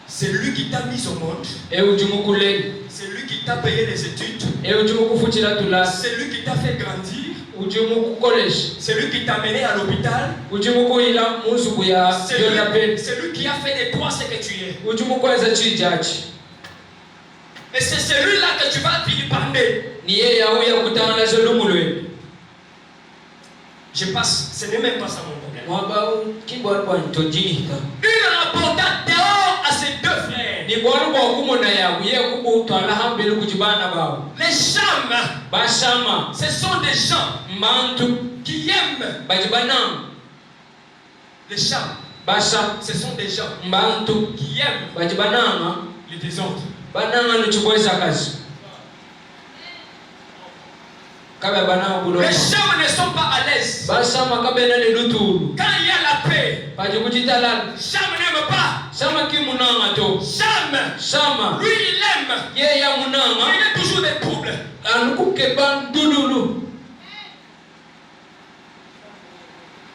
C'est lui qui t'a mis au monde. E ujumukuleli. C'est lui qui t'a payé les études. E ujumukufutila tulasi. C'est lui qui t'a fait grandir. Ujumukukoleshi. C'est lui qui t'a mené à l'hôpital. Ujumukuila muzuku ya yona peni. C'est lui qui a fait de toi ce que tu es. Ujumukweza chijachi. Et c'est celui-là que tu vas vilipender. Ni yeye auya kutangala zolumulwe. Je passe, ce n'est même pas ça mon problème. Mwaba kibwa kwa ntojika. Il rapporta dehors à ses 2 frères. Ni bwanu kwa kumona ya uye kubu twala hambele kujibana bao. Les Cham, Bashama. ce sont des gens Mantu. qui aiment Bajibanam. les Cham. Basha. Ce sont des gens Mbantu. qui aiment Bajibanama. les désordres. Bananga nuchubweza kazi. Kabe bananga Les budoka. Cham ne sont pas à l'aise. Bashama kabe nani lutulu. Quand il y a la paix, Bajikujitalala. Cham n'aime pas. Shama kimunanga to. Cham, Shama. lui il aime. Ye ya munanga. Il y a toujours des troubles. Anukuke ban dudulu.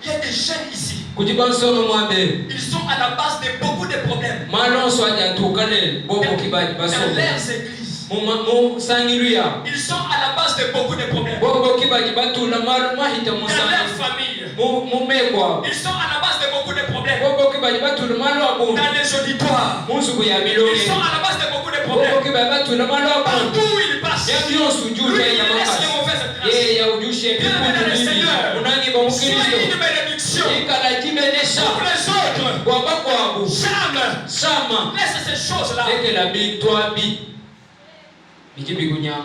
Il y a des jeunes ici. Kujibansono mwabe. Ils sont à la base de beaucoup de problèmes. Malonso aja tukale. Bobo kibaji Dans basomo. leurs églises. Mu sangiluya. Ils sont à la base de beaucoup de problèmes. Bobo kibaji batula malu mahita Dans leur musanga. famille. Mumekwa. Ils sont à la base de beaucoup de problèmes. Bobo kibaji batula malu abu. Dans les auditoires. Musuku ya Ils milonge. sont à la base de beaucoup de Bobo problèmes. kibaji batula malu abu. Partout où ils passent. Yabyo sujuje Lui, ya il laisse makasi. les mauvaises traces. Ye ya ujushe Bienvenue le Seigneur. Unangi ba Soyez mukristo. une bénédiction. Ikala kibenesha. Pour les autres. Kwa bakwabu. Jamais. Shama. Laisse ces choses-là. Leke la bi toi bi. Bikibigunya.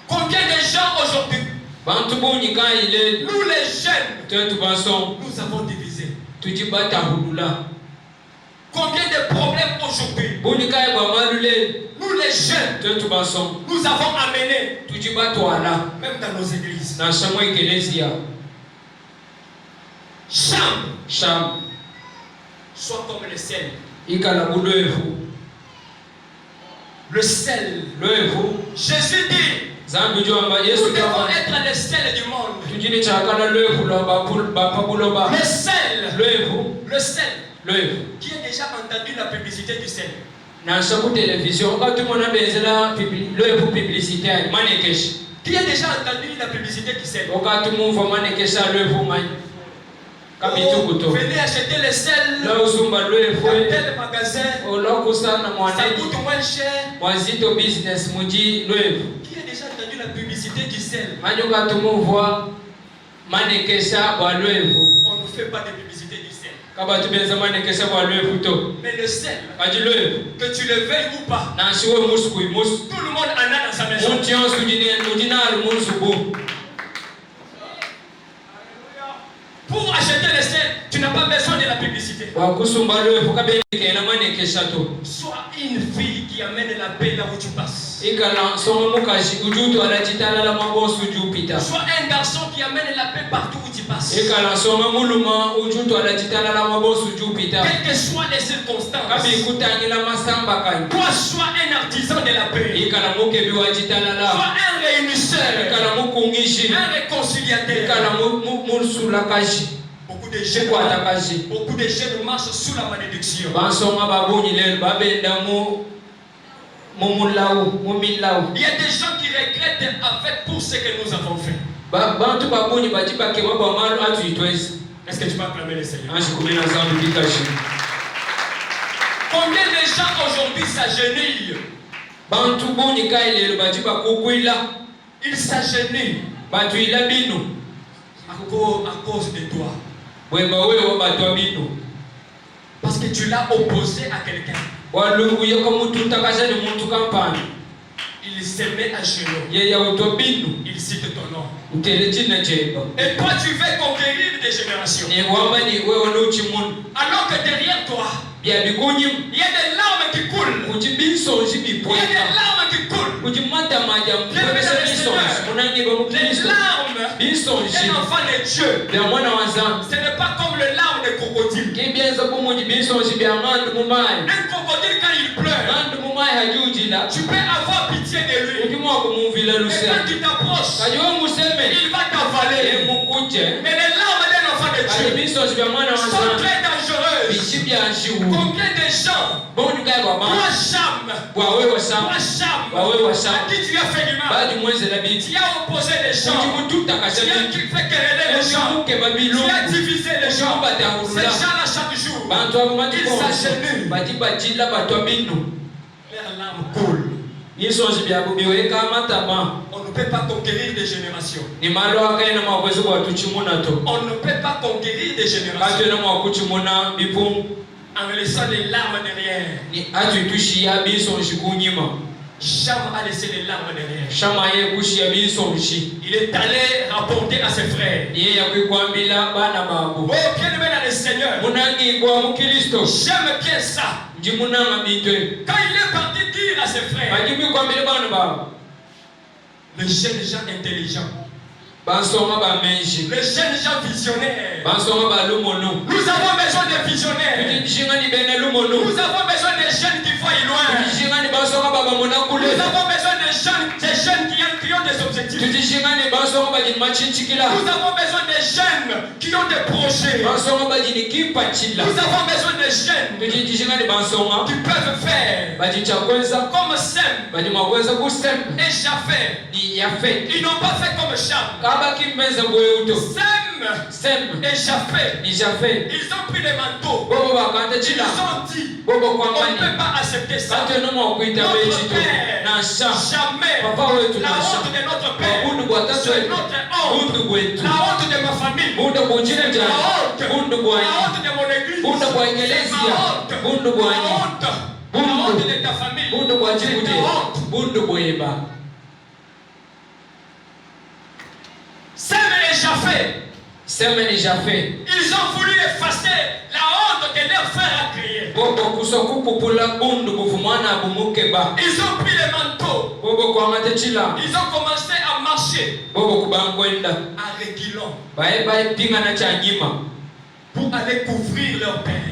Combien de gens aujourd'hui, Bantu bunyi ka ile. nous les jeunes, Tetu banson. nous avons divisé. Tujibata hudula. Combien de problèmes aujourd'hui, Bunyi ka ba malule. nous les jeunes, Tetu banson. nous avons amené, Tujibata wala. même dans nos églises. Na shamwe ekelezia. Cham, Sham. soit comme le sel. Ikala bulevu. Le sel. Levu. Jésus dit, Zambi jwamba Yesu nous devons kama. être le sel du monde. Tujini chakala levu la bapabuloba. Le sel, Levu. le sel. Levu. Qui a déjà entendu la publicité du sel? Na shaku television ka tumona bezela levu publicité ay manekesh. Qui a déjà entendu la publicité du sel? Oka tumumva manekesha levu man. Kabitukuto. Venez acheter le sel La usumba levu. dans tel magasin. Olokusana Ça mwaneni. coûte moins cher. Wazito business muji levu. Qui a déjà entendu la publicité du sel? Majuka tumumva manekesha bwa levu. On ne fait pas de publicité du sel. Mais le sel, que tu le veuilles ou pas, tout le monde en a dans sa maison. Pour acheter le sel, tu n'as pas besoin de la publicité. Sois une fille qui amène la paix là où tu passes. Sois un garçon qui amène la paix partout où tu passes. Quelles que soient les circonstances, toi sois un artisan de la paix. Sois un réunisseur, un réconciliateur. Beaucoup de jeunes marchent sous la malédiction. Il y a des gens qui regrettent en fait pour ce que nous avons fait. Est-ce que tu peux acclamer le Seigneur? Combien de gens aujourd'hui s'agenouillent? Ils s'agenouillent à cause de toi. Parce que tu l'as opposé à quelqu'un. Il se met à genoux. Il cite ton nom. Et toi tu veux conquérir des générations. Alors que derrière toi, il y a des larmes qui coulent. Il y a des larmes qui coulent. Les larmes d'un enfant de Dieu, ce n'est pas comme les larmes de crocodile. Un crocodile quand il pleure, tu peux avoir pitié de lui. Et quand tu t'approches, il va t'avaler. Mais les larmes d'un enfant de Dieu sont très dangereuses. Combien de gens, toi Cham, à qui tu as fait du mal, tu as opposé les gens, tu as fait quereller les gens, tu as divisé les gens. Ces gens-là chaque jour, ils s'agenouillent. Leurs larmes coulent. On ne peut pas conquérir des générations. On ne peut pas conquérir des générations en laissant les larmes derrière. Cham a laissé les larmes derrière. Il est allé rapporter à ses frères. Oh, bien-aimé dans le Seigneur, j'aime bien ça. Quand il est parti dire à ses frères, les jeunes gens intelligents, les jeunes gens visionnaires, nous avons besoin de visionnaires. Nous avons besoin de jeunes qui voient loin. Nous avons besoin de jeunes qui ont des objectifs. Nous avons besoin de jeunes qui ont des projets. Nous avons besoin de jeunes qui peuvent faire comme Sem et Japheth. Ils n'ont pas fait comme Cham. Sem et Japheth, ils ont pris les manteaux. Ils ont dit, on ne peut pas accepter ça. Notre père, jamais. La honte de notre père, c'est notre honte. La honte de ma famille, la honte de mon église, c'est ma honte. La honte de ta famille, c'est ta honte. Sem et Japheth, ils ont voulu effacer la honte que leur frère a créée. Ils ont pris les manteaux. Ils ont commencé à marcher à reculons pour aller couvrir leur père.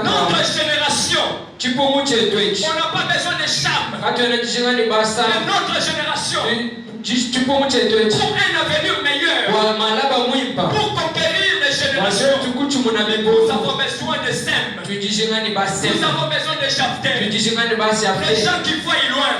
Notre génération, on n'a pas besoin de Cham. Mais notre génération, pour un avenir meilleur, pour conquérir les générations, nous avons besoin de Sem. Nous avons besoin de Japheth. Les gens qui voient loin,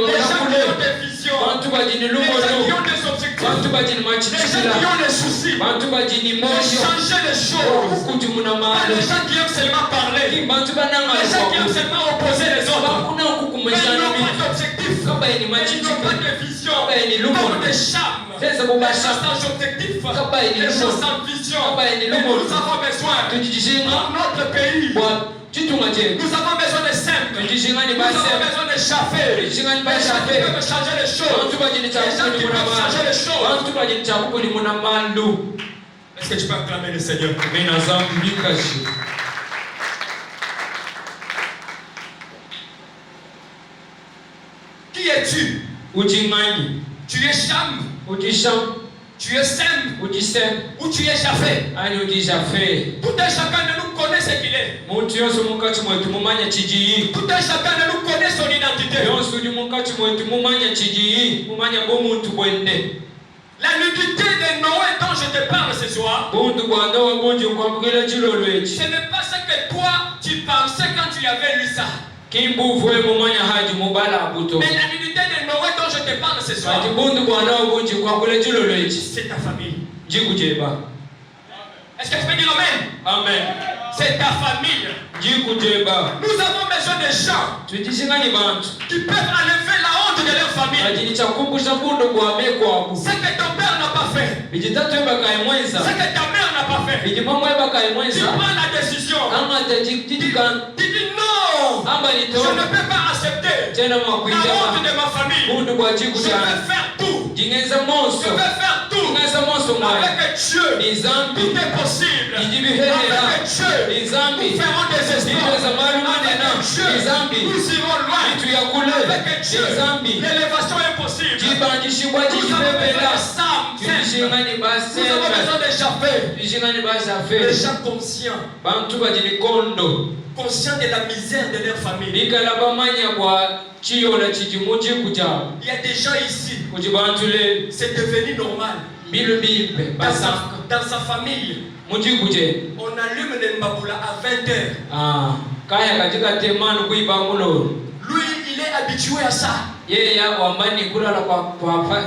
les gens qui ont des visions. bantu bajini les gens lumono qui ont des objectifs, bantu bajini les gens qui machichila ont des soucis, bantu bajini de moyo changer les choses. kujumuna Pas malo les gens qui aiment seulement parler, bantu bananga les gens qui aiment seulement opposer les autres. bakuna Mais ils kukumeshana n'ont bitu pas d'objectif, kaba ni ils n'ont machichika pas de vision, ni lumo. comme des chams. Sasa Les bubasha gens sans objectif, Kaba ni les lumo. gens sans vision. Kaba ni Mais lumo. nous avons besoin, tujijinga dans notre pays, bwa chitunga chetu nous avons besoin de simples. tujijinga ni Nous avons base besoin de chafés. tujijinga ni Les gens qui base peuvent changer les choses. bantu bajini Les gens qui chakupuli peuvent changer les choses. bantu bajini chakupuli muna malu Est-ce que tu peux acclamer le Seigneur? mina zambi bikashi Qui es-tu? ujingani Tu es Cham, ujisham tu es Sem, ujisem ou tu es Japhé. ani ujijafe Tout un chacun de nous connaît ce qu'il est. muntu yonse mukati mwetu mumanya chijiyi Tout un chacun de nous connaît son identité. yonse uli mukati mwetu mumanya chijiyi mumanya bw'omuntu bwende La nudité de Noé dont je te parle ce soir, buntu bwa Nowa bungi nkwambukira chilolo eki ce n'est pas ce que toi tu pensais quand tu avais lu ça. kimbuvue mumanya haji mubala buto Mais la nudité de Noé dont je te parle ce soir, kati buntu bwa Nowa bungi nkwambukira chilolo eki c'est ta famille. jikujeba Est-ce que tu peux dire Amen? amen C'est ta famille. jikujeba Nous avons besoin de gens tujishingani bantu qui peuvent enlever la honte de leur famille. ajini chakumbusha bundu bwame kwabu Ce que ton père n'a pas fait, bijitatu ebakaimwenza ce que ta mère n'a pas fait, bijimamwe tu ebakaimwenza prends la décision. amata jitikana Tu dis non, amba je nito ne peux pas accepter tena la honte makuijama de ma famille. bundu bwa Je jikujana vais faire tout. jingenza Je monso vais faire tout. jingenza monso mwaye Avec Dieu, ni zambi tout est possible. ijibihehera Avec Dieu, ni zambi nous ferons des nitwe za exploits. malumanena Avec Dieu, ni zambi nous irons loin. vitu ya kule Avec Dieu, ni zambi l'élévation est possible. jibangishibwa Nous avons besoin jijipepela de Sam. tujishingani Nous avons baseme besoin de Japhé. tujishingani Des basafe gens conscients. bantu bajini kondo Conscients de la misère de leur famille. bikala bamanya bwa chiyola chijimu chikujabo Il y a des gens ici, kuti bantu le c'est devenu normal. mbilu bimpe basaka Dans sa famille, muchikuje on allume le Mbaboula à 20h. kaya katika temanu kuiba mulolo Lui, il est habitué à ça. yeye wambani kulala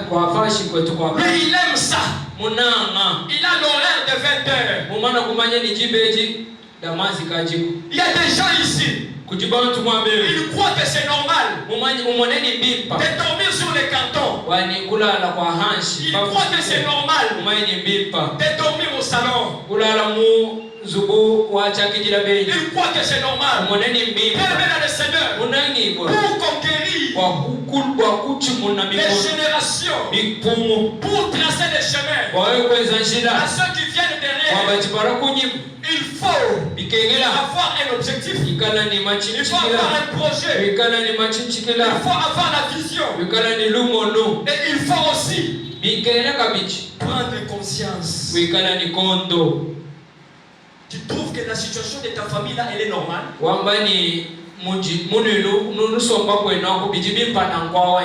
kwa fashi kwetu kwa Lui, il aime ça. munanga Il a l'horaire de 20h. mumana kumanya ni jibeji damazi kajiku Il y a des gens ici, kuti bantu mwabele ils croient que c'est normal mumanyi umoneni bimpa de dormir sur les cantons. wani kulala kwa hanshi Ils croient que c'est normal mumanyi bimpa de dormir au salon. kulala mu zubu wachakijila beji Ils croient que c'est normal. umoneni bimpa Bien dans le Seigneur, munangibwa pour conquérir kwa kuchimuna les mikono générations, bikumu pour tracer les chemins wawekweza à njila ceux qui viennent derrière. wabachipara kunyimu Il faut bikengela avoir un objectif. ikala ni Il faut avoir machinchikila un projet. bikala ni Il machinchikila faut avoir la vision. bikala ni lumono Et il faut aussi bikela kabichi prendre conscience. bikala ni kondo Tu trouves que la situation de ta famille là, elle est normale? wamba ni muninu nunusomba kwenu akubiji bimpana nkwawa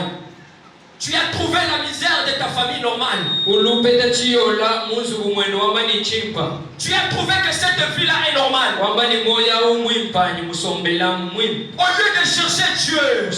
Tu as trouvé la misère de ta famille normale. ulupeta chiyola muzubu mwenu wamba ni chimpa Tu as trouvé que cette vie là est normale. wamba ni moya umwimpanyi musombela mwimpa Au lieu de chercher Dieu,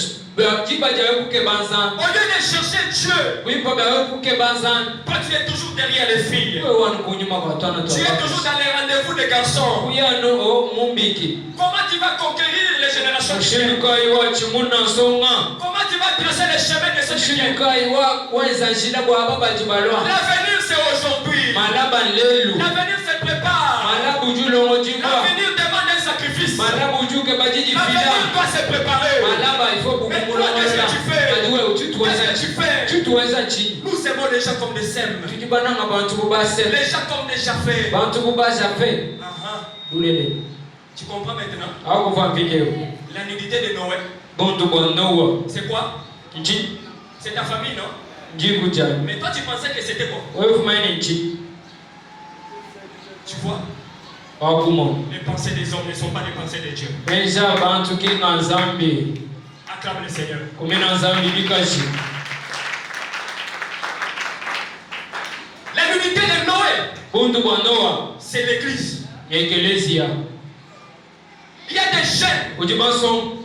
jiba jawe kukebanzana au lieu de chercher Dieu, wimpa byawe kukebanzana toi tu es toujours derrière les filles. wewe wanu kunyuma kwatwana Tu es toujours dans les rendez-vous des garçons. kuyano o mumbiki Comment tu vas conquérir les générations qui viennent? shimukai wa chimuna songa Comment tu vas tracer les chemins de ceux qui viennent? shimukai wa weza njila bwa baba jibalwa L'avenir c'est aujourd'hui. malaba lelu L'avenir se prépare. malabu julongo jibwa L'avenir demande un sacrifice. malabu juke bajiji L'avenir fida doit se préparer. malaba ifo Mais bukumula toi, qu'est-ce que tu fais? aduwe Qu'est-ce que tu fais? tutuweza chini Nous aimons les gens comme des sèmes. tujibananga bantu bubase Les gens comme des Japhé. bantu bubasha fe dulele Tu comprends maintenant? akuva video La nudité de Noé, buntu bwa Nowa c'est quoi? nchi C'est ta famille, non? jikuja Mais toi, tu pensais que c'était quoi? wewe fumaini nchi Tu vois? wakumo Les pensées des hommes ne sont pas les pensées de Dieu. Penja bantu kinga nzambi Acclame le Seigneur. kumina nzambi bikashi La nudité de Noé, buntu bwa Nowa c'est l'église. yekelezia Il y a des jeunes, ujibaso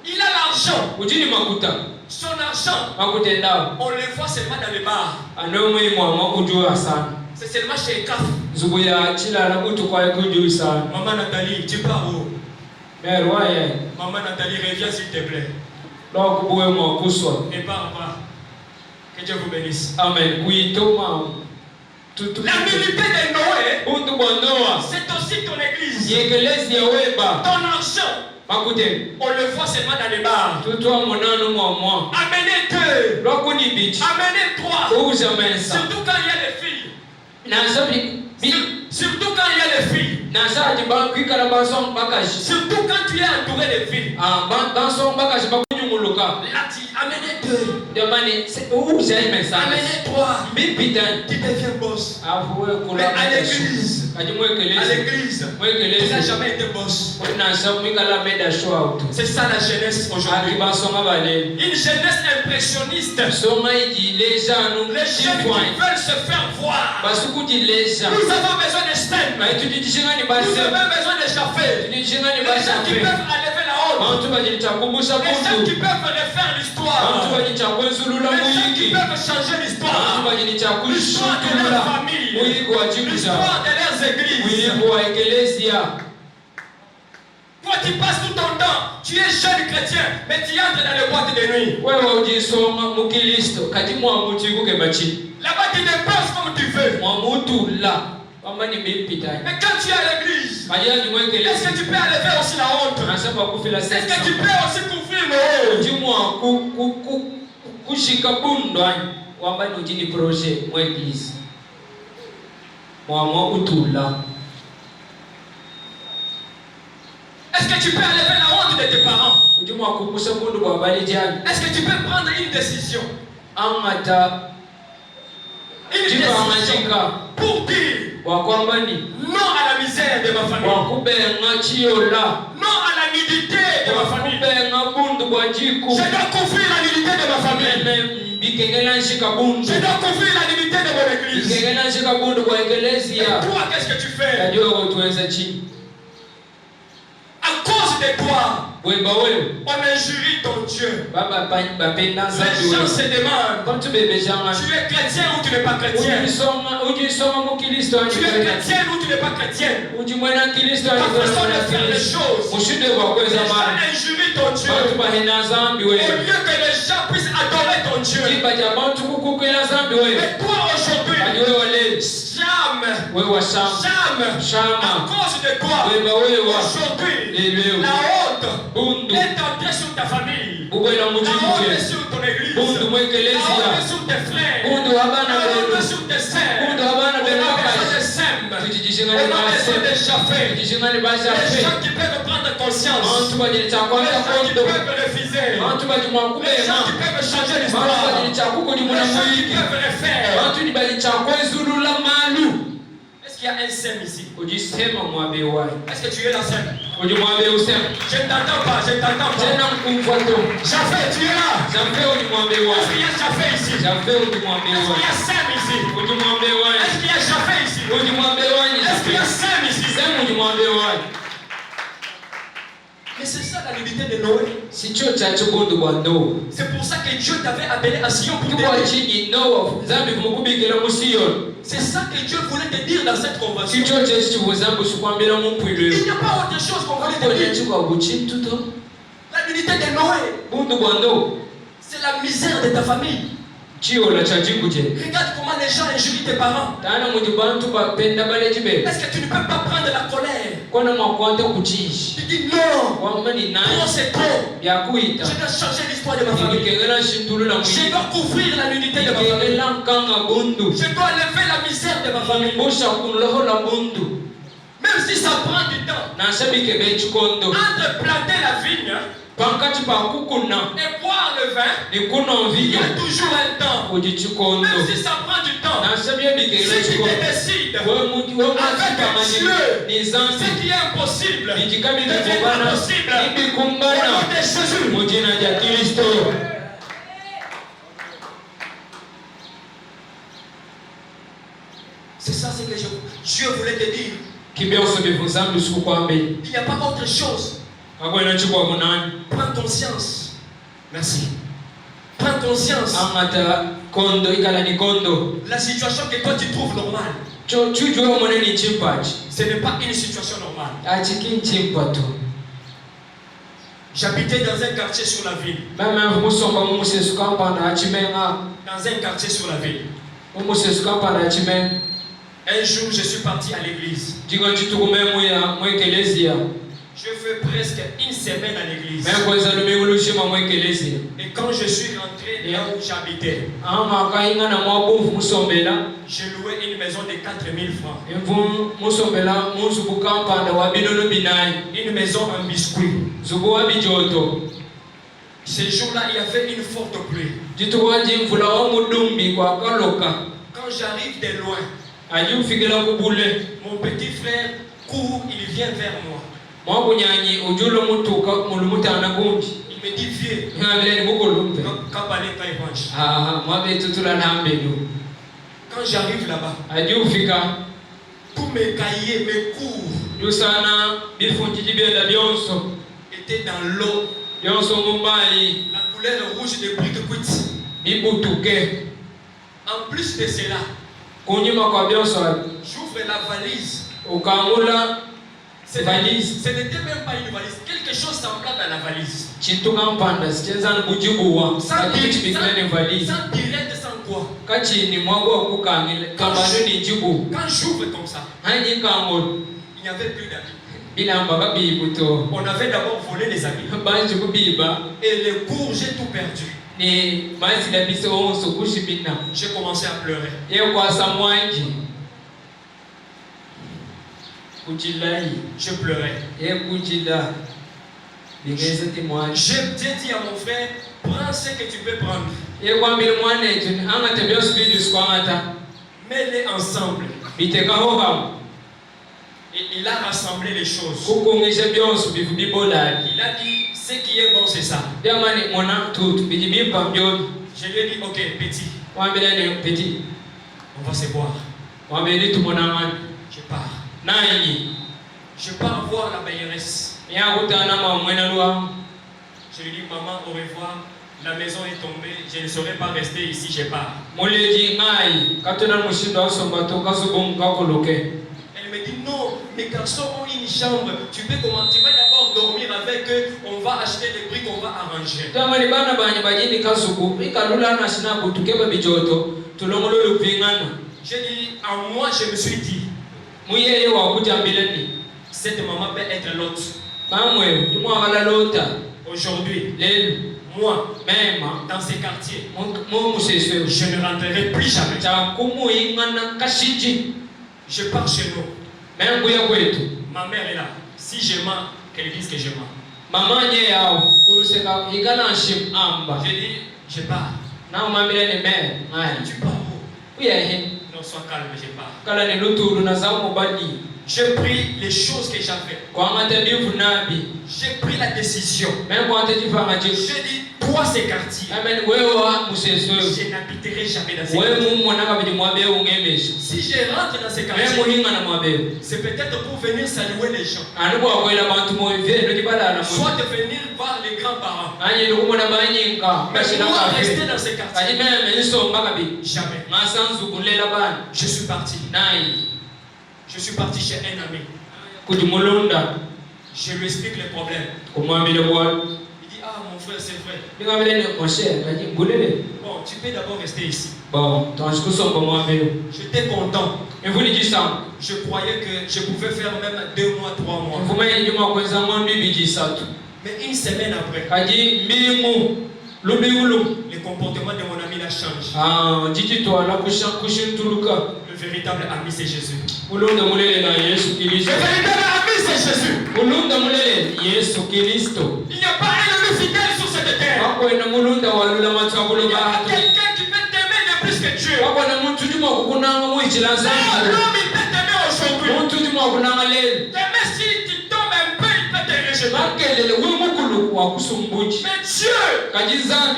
il a l'argent. ujini makuta Son argent, makutenda on le voit seulement dans les bars. anomwe mwa kujua sana C'est seulement chez Kaf. zubuya chila la mtu kwa kujua sana. Maman Nathalie, tu pars où? Mais ouais, Maman Nathalie, reviens s'il te plaît. donc boue mwa kuswa. Et pars pas. Que Dieu vous bénisse. Amen. Kuitoma tutu. La milité de Noé, Buntu bondoa. c'est aussi ton église. Yekelezi ya weba. Ton argent, Makute. on le voit seulement dans les bars. Tutu monano mwa. Amenez 2. Lokuni bitch. Amenez 3. Uza mensa. Surtout quand il y a les filles. Nasabi. Surtout quand il y a les filles. Nasaji banki karabason bakashi. Surtout quand tu es entouré de filles. Ah, banson bakashi bakunyumuluka. Là, tu amenez 2. Demande, c'est où j'ai mensa. Amenez 3. Bipitan. Tu deviens boss. Avoué pour Mais à l'église. À l'église. Tu n'as jamais été boss. C'est ça la jeunesse aujourd'hui. Une jeunesse impressionniste. Les jeunes qui veulent se faire voir. Nous avons besoin de stem. Nous avons besoin de chaffer. Les gens qui peuvent enlever la honte. Les gens qui peuvent refaire l'histoire. Les gens qui peuvent changer l'histoire. L'histoire de leur famille. L'histoire de leurs églises. Toi tu passes tout ton temps, tu es jeune chrétien, mais tu entres dans les boîtes de nuit. Là-bas tu dépenses comme tu veux. Mais quand tu es à l'église, est-ce que tu peux enlever aussi la honte? Est-ce que tu peux aussi couvrir le haut? Est-ce que tu peux enlever la honte de tes parents? Est-ce que tu peux prendre une décision? Une décision pour dire non à la misère de ma famille. Non à la nudité de ma famille. Je dois couvrir la nudité de ma famille. Je dois couvrir la nudité de mon église. Et toi, qu'est-ce que tu fais? À cause de toi, on injurie ton Dieu. Les gens se demandent, tu es chrétien ou tu n'es pas chrétien? Tu es chrétienne ou tu n'es pas chrétienne? Ta façon de faire les choses, les gens injurient ton Dieu. Au lieu que les gens puissent adorer ton Dieu. Mais toi aujourd'hui, jamais, à cause de toi, aujourd'hui, la honte est entrée sur ta famille. La honte est sur ton église. La honte est sur tes frères. La honte est sur tes sœurs. On a besoin de sème. On a besoin de chaffer. Les gens qui peuvent prendre conscience. Les gens qui peuvent refuser. Les gens qui peuvent changer l'histoire. Les gens qui peuvent refaire. Est-ce qu'il y a un sème ici? Est-ce que tu es la sème? Je ne t'entends pas, je ne t'entends pas. Chafé, tu es là? Est-ce qu'il y a chafé ici? Est-ce qu'il y a sème ici? Est-ce qu'il y a chafé ici? Est-ce qu'il y a sème ici? Mais c'est ça la nudité de Noé. C'est pour ça que Dieu t'avait appelé à Sion pour t'aider. C'est ça que Dieu voulait te dire dans cette convention. Il n'y a pas autre chose qu'on voulait te dire. La nudité de Noé, c'est la misère de ta famille. Regarde comment les gens injurient tes parents. Est-ce que tu ne peux pas prendre la colère? Tu dis non, non c'est trop. Je dois changer l'histoire de ma famille. Je dois couvrir la nudité de ma famille. Je dois lever la misère de ma famille. Même si ça prend du temps. Entre planter la vigne et boire le vin, il y a toujours un temps. Même si ça prend du temps, si tu te décides avec Dieu, ce qui est impossible deviendra possible. Au nom de Jésus. C'est ça ce que Dieu voulait te dire. Il n'y a pas autre chose. Prends conscience. Merci. Prends conscience. La situation que toi tu trouves normale, ce n'est pas une situation normale. J'habitais dans un quartier sur la ville. Dans un quartier sur la ville. Un jour, je suis parti à l'église. Je fais presque une semaine à l'église. Et quand je suis rentré là où j'habitais, j'ai loué une maison de 4000 francs. Une maison en biscuit. Ce jour-là, il y avait une forte pluie. Quand j'arrive de loin, mon petit frère court, il vient vers moi. Il me dit viens. Quand j'arrive là-bas, tous mes cahiers, mes cours étaient dans l'eau. La couleur rouge de briques cuites. En plus de cela, j'ouvre la valise. Ce n'était même pas une valise, quelque chose semblable à la valise. Sans direct, sans quoi. Quand j'ouvre comme ça, il n'y avait plus d'habits. On avait d'abord volé les habits. Et les cours, j'ai tout perdu. J'ai commencé à pleurer. Je pleurais. J'ai dit à mon frère, prends ce que tu peux prendre. Mets-les ensemble. Et il a rassemblé les choses. Il a dit, ce qui est bon, c'est ça. Je lui ai dit, ok, petit. On va se boire. Je pars. Je pars voir la maîtresse. Je lui dis, maman, au revoir. La maison est tombée. Je ne saurais pas rester ici. Je pars. Elle me dit, non, mes garçons ont une chambre. Tu peux comment? Tu vas d'abord dormir avec eux. On va acheter des briques, on va arranger. J'ai dit, à moi, je me suis dit, cette maman peut être l'autre. Aujourd'hui, moi, même dans ces quartiers, je ne rentrerai plus jamais. Je pars chez nous. Ma mère est là. Si je mens, qu'elle dise que je mens. J'ai dit, je pars. Tu pars où? Non, sois calme, je pars. J'ai pris les choses que j'avais. J'ai pris la décision. J'ai dit, toi ces quartiers, je n'habiterai jamais dans ces quartiers. Si je rentre dans ces quartiers, c'est peut-être pour venir saluer les gens. Soit de venir voir les grands-parents. Mais moi, rester dans ces quartiers, jamais. Je suis parti. Je suis parti chez un ami. Je lui explique les problèmes. Il dit, ah mon frère, c'est vrai. Bon, tu peux d'abord rester ici. J'étais content. Je croyais que je pouvais faire même 2 mois, 3 mois. Mais une semaine après, le comportement de mon ami l'a changé. Le véritable ami, c'est Jésus. Le véritable ami, c'est Jésus. Il n'y a pas un ami fidèle sur cette terre. Il y a quelqu'un qui peut t'aimer de plus que Dieu. L'homme, il peut t'aimer aujourd'hui. T'aimer si tu tombes un peu, il peut te rejeter. Mais Dieu,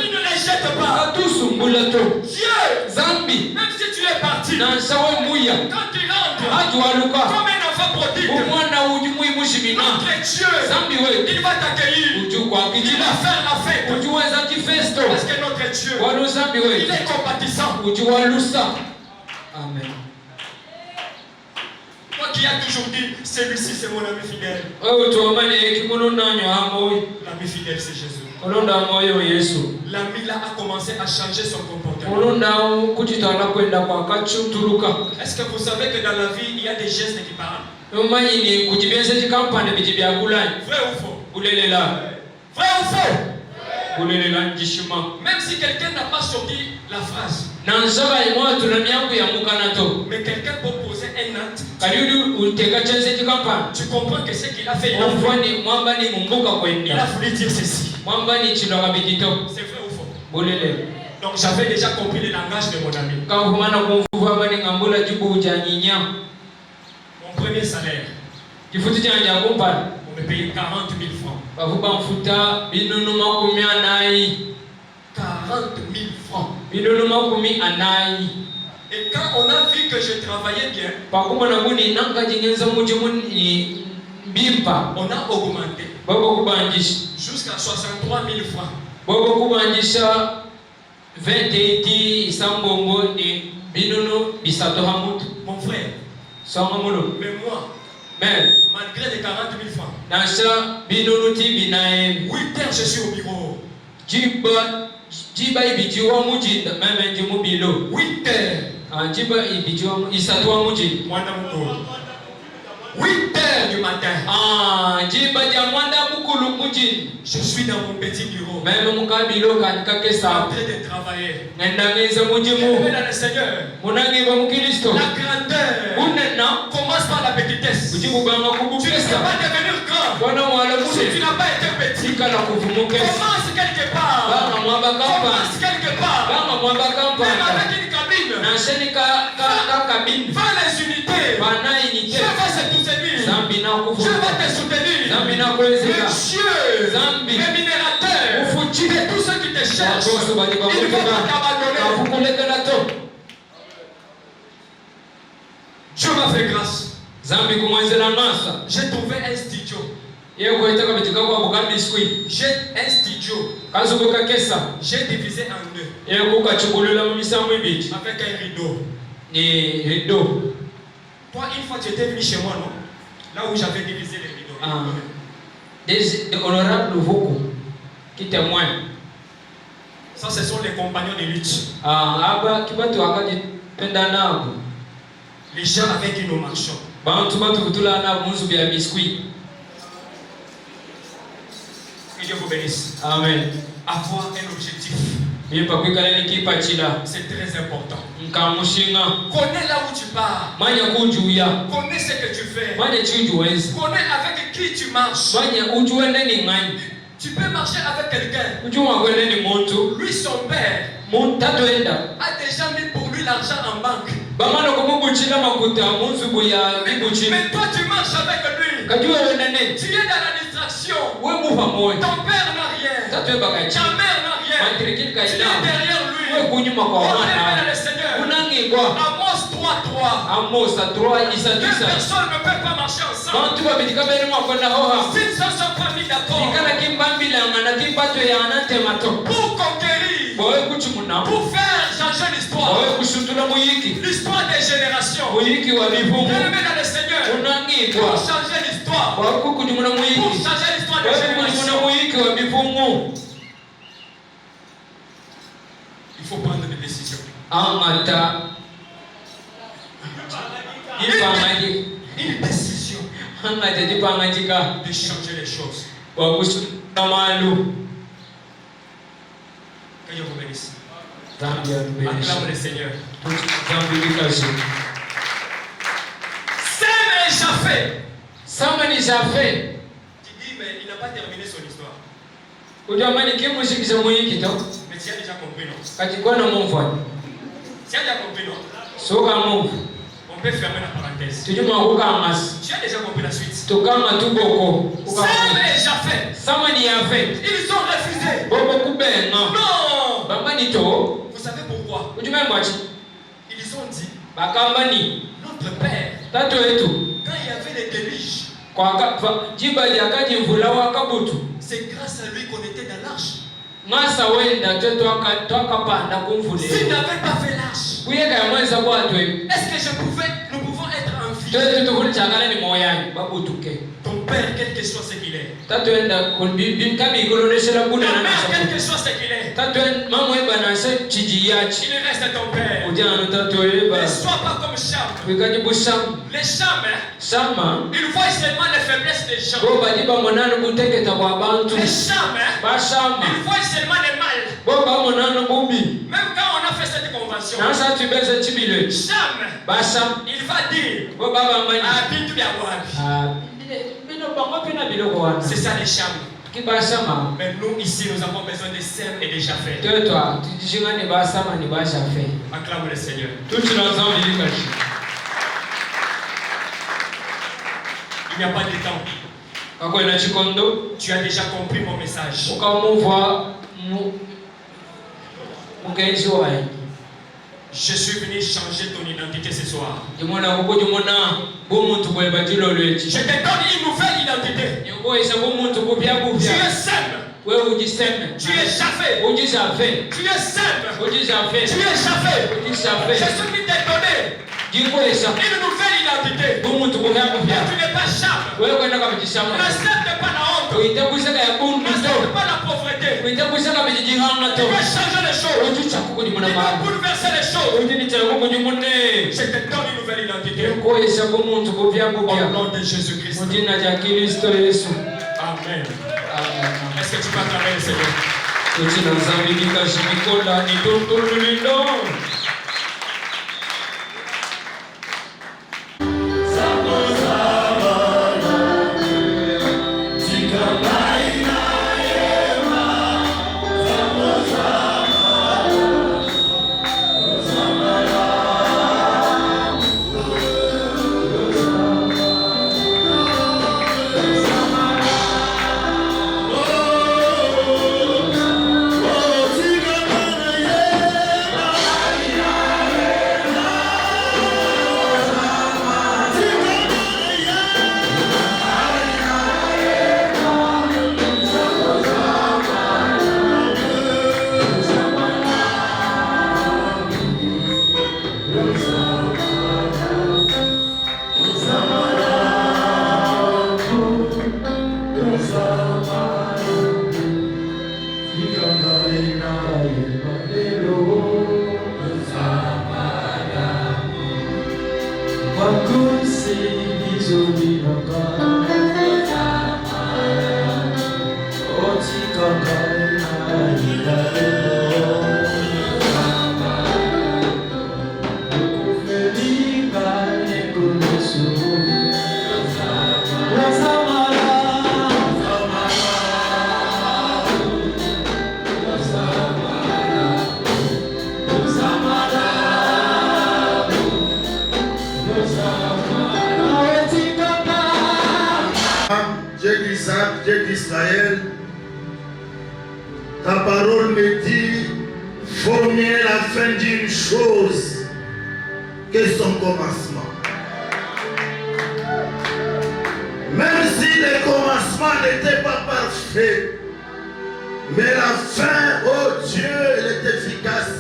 il ne les jette pas. Dieu, même si tu es parti, quand tu rentres, comme un enfant prodigue, notre Dieu, il va t'accueillir. Il va faire la fête. Parce que notre Dieu, il est compatissant. Amen. Toi qui as toujours dit, celui-ci c'est mon ami fidèle. L'ami fidèle c'est Jésus. L'ami là a commencé à changer son comportement. Est-ce que vous savez que dans la vie, il y a des gestes qui parlent? Vrai ou faux? Vrai ou faux? Même si quelqu'un n'a pas sorti la phrase, mais quelqu'un peut poser un acte, tu comprends que ce qu'il a fait, il a voulu dire ceci. C'est vrai ou faux? Donc j'avais déjà compris le langage de mon ami. Mon premier salaire, on me payait 40 000 francs. 40 000 francs. Et quand on a vu que je travaillais bien, on a augmenté jusqu'à 63 000 francs. Mon frère, mais moi, malgré les 40 000 francs, 8 heures je suis au bureau. 8 heures. 8 heures du matin. Je suis dans mon petit bureau. En train de travailler. Je vais dans le Seigneur. La grandeur commence par la petitesse. Tu ne peux pas devenir grand si tu n'as pas été petit. Commence quelque part. Commence quelque part. Même avec une cabine. Va les unités. Je vais se soutenir. Je vais te soutenir. Le Dieu rémunérateur de tous ceux qui te cherchent, il ne va pas t'abandonner. Dieu m'a fait grâce. J'ai trouvé un studio. J'ai un studio. J'ai divisé en deux. Avec un rideau. Toi, une fois tu étais venu chez moi, non? Là où j'avais divisé les rideaux. Des honorables vocaux qui témoignent. Ça, ce sont les compagnons de lutte. Les gens avec qui nous marchons. Que Dieu vous bénisse. Amen. Avoir un objectif, c'est très important. Connais là où tu pars. Connais ce que tu fais. Connais avec qui tu marches. Tu peux marcher avec quelqu'un. Lui, son père a déjà mis pour lui l'argent en banque. Mais toi, tu marches avec lui. Tu es dans la distraction. Ton père n'a rien. Ta mère n'a rien. Tu es derrière lui. On est dans le Seigneur. Amos 3:3. Personne ne peut pas marcher ensemble. S'ils sont pas mis d'accord pour conquérir, pour faire changer l'histoire, l'histoire des générations, bien aimé dans le Seigneur, pour changer l'histoire, pour changer l'histoire des générations, il faut prendre des décisions. Une décision de changer les choses. Que Dieu vous bénisse. Acclame le Seigneur. Sam et Japheth. Tu dis, mais il n'a pas terminé son histoire. Mais tu as déjà compris, non? Tu as déjà compris, non? On peut fermer la parenthèse. Tu as déjà compris la suite. Sam et Japheth. Ils ont refusé. Non. Vous savez pourquoi? Ils ont dit, notre père, quand il il y avait les déluges. C'est grâce à lui qu'on était dans l'arche. S'il n'avait pas fait l'arche, est-ce que nous pouvons être en vie? Ton père, quel que soit ce qu'il est. Ta mère, quel que soit ce qu'il est. Il reste ton père. Ne sois pas comme Cham. Les Cham, ils voient seulement les faiblesses des gens. Les Cham, ils voient seulement les mal. Même quand on a fait cette convention, Cham, il va dire c'est ça les Cham. Mais nous ici, nous avons besoin de Sem et de Japheth. Acclame le Seigneur. Il n'y a pas de temps. Tu as déjà compris mon message. Je suis venu changer ton identité ce soir. Je te donne une nouvelle identité. Tu es Sem. Tu es Japheth. Tu es Sem. Tu es Japheth. Je suis venu te donner une nouvelle identité. Tu n'es pas Cham. N'accepte pas la honte. N'accepte pas la pauvreté. Tu veux changer les choses. Tu veux bouleverser les choses. Je te donne une nouvelle identité. Au nom de Jésus-Christ. Amen. Est-ce que tu peux acclamer le Seigneur? Dieu d'Israël, ta parole me dit, faut mieux la fin d'une chose que son commencement. Même si le commencement n'était pas parfait, mais la fin, oh Dieu, elle est efficace.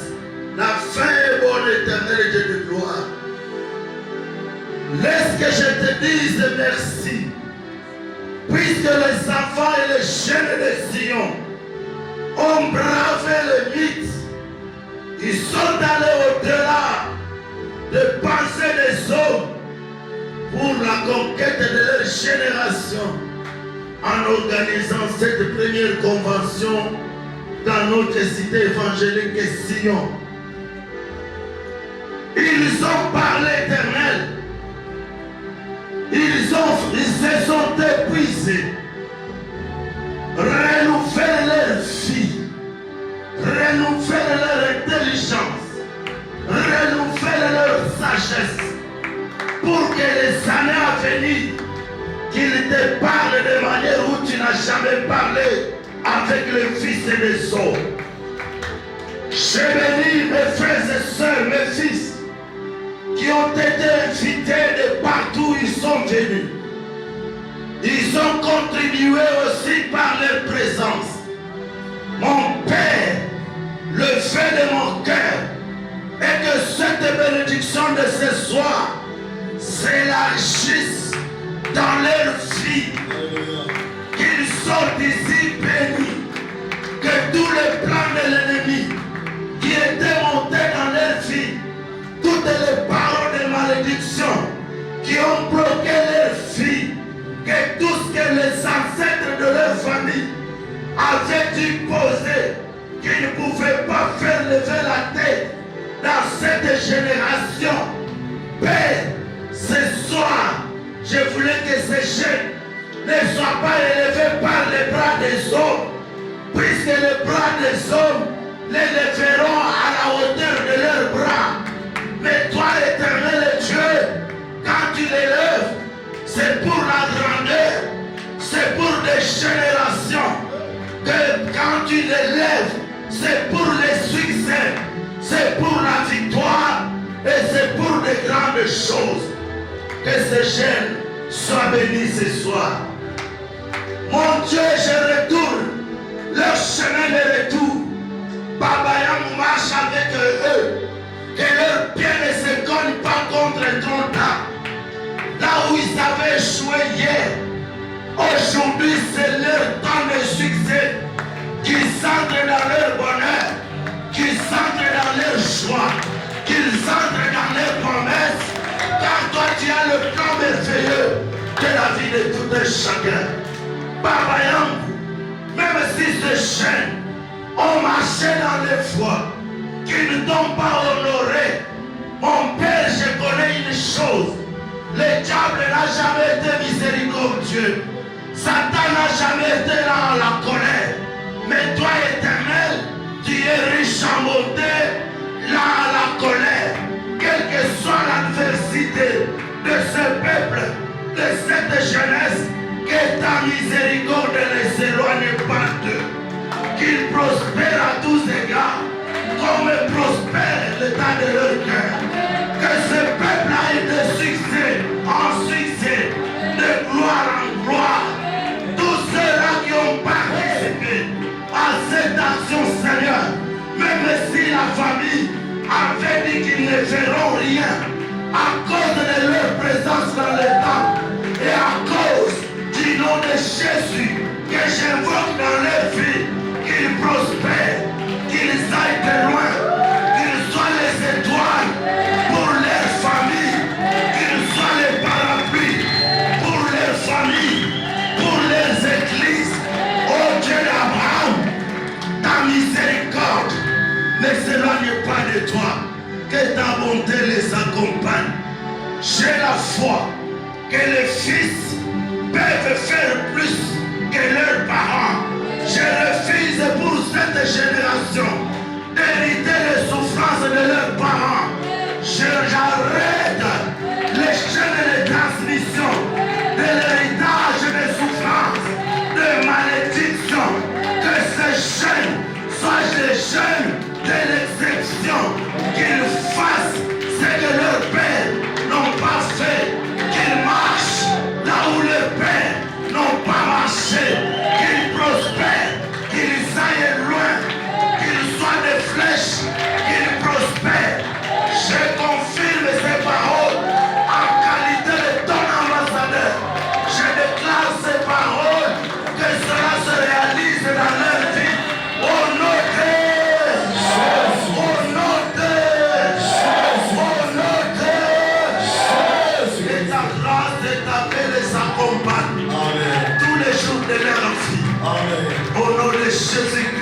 La fin est bonne, éternelle, Dieu de gloire. Laisse que je te dise merci. Puisque les enfants et les jeunes de Sion ont bravé le mythe, ils sont allés au-delà des pensées des hommes pour la conquête de leur génération en organisant cette première convention dans notre cité évangélique Sion. Ils ont parlé éternel. Ils se sont épuisés, renouveler leur vie, renouveler leur intelligence, renouveler leur sagesse, pour que les années à venir, qu'ils te parlent de manière où tu n'as jamais parlé avec le fils et les hommes. Je bénis mes frères et sœurs, mes fils, qui ont été invités de partout où ils sont venus. venus. Ils ont contribué aussi par leur présence. Mon Père, le fait de mon cœur est que cette bénédiction de ce soir s'élargisse dans leur vie. Qu'ils sortent d'ici bénis. Que tous les plans de l'ennemi qui étaient montés dans leur vie, toutes les paroles de malédiction qui ont bloqué leur vie, que tout ce que les ancêtres de leur famille avaient dû poser, qu'ils ne pouvaient pas faire lever la tête dans cette génération. Père, ce soir, je voulais que ces jeunes ne soient pas élevés par les bras des hommes, puisque les bras des hommes les lèveront à la hauteur de leurs bras. Mais toi, éternel Dieu, quand tu les lèves, c'est pour la grandeur, c'est pour des générations. Que quand tu les lèves, c'est pour les succès, c'est pour la victoire et c'est pour de grandes choses. Que ces jeunes soient bénis ce soir. Mon Dieu, je retourne leur chemin de retour. Baba Yam marche avec eux. Que leurs pieds ne se cognent pas contre un tronc. Là où ils avaient échoué hier, aujourd'hui c'est leur temps de succès. Qu'ils entrent dans leur bonheur, qu'ils entrent dans leur joie, qu'ils entrent dans leurs promesses. Car toi tu as le plan merveilleux de la vie de tout un chacun. Baba Yam, même si ces jeunes ont marché dans les voies qui ne t'ont pas honoré, mon Père, je connais une chose. Le diable n'a jamais été miséricordieux. Satan n'a jamais été là en la colère. Mais toi, éternel, tu es riche en bonté, là à la colère. Quelle que soit l'adversité de ce peuple, de cette jeunesse, que ta miséricorde ne s'éloigne pas d'eux. Qu'ils prospèrent à tous égards, comme prospère l'état de leur cœur. Que ce peuple aille de succès en succès, de gloire en gloire. Tous ceux-là qui ont participé à cette action, Seigneur, même si la famille avait dit qu'ils ne feront rien à cause de leur présence dans le temple et à cause du nom de Jésus que j'invoque dans leur vie, qu'ils prospèrent, qu'ils aillent de loin, qu'ils soient les étoiles pour leur famille, qu'ils soient les parapluies pour leur famille, pour leurs églises. Oh Dieu d'Abraham, ta miséricorde ne s'éloigne pas de toi, que ta bonté les accompagne. J'ai la foi que les fils peuvent faire plus que leurs parents. Je refuse pour cette génération d'hériter les souffrances de leurs parents. J'arrête les chaînes de transmission de l'héritage des souffrances, de malédiction. Que ces jeunes soient des jeunes de l'exception, qu'ils fassent ce que leurs pères n'ont pas fait, qu'ils marchent là où leurs pères n'ont pas marché, qu'ils prospèrent, qu'ils aillent loin, qu'ils soient des flèches, qu'ils prospèrent. Je confirme ces paroles en qualité de ton ambassadeur. Je déclare ces paroles que cela se réalise dans leur vie. Au nom de Jésus, au nom de Jésus, au nom de Jésus. Et ta grâce et ta paix les accompagnent tous les jours de leur vie. Au nom de Jésus.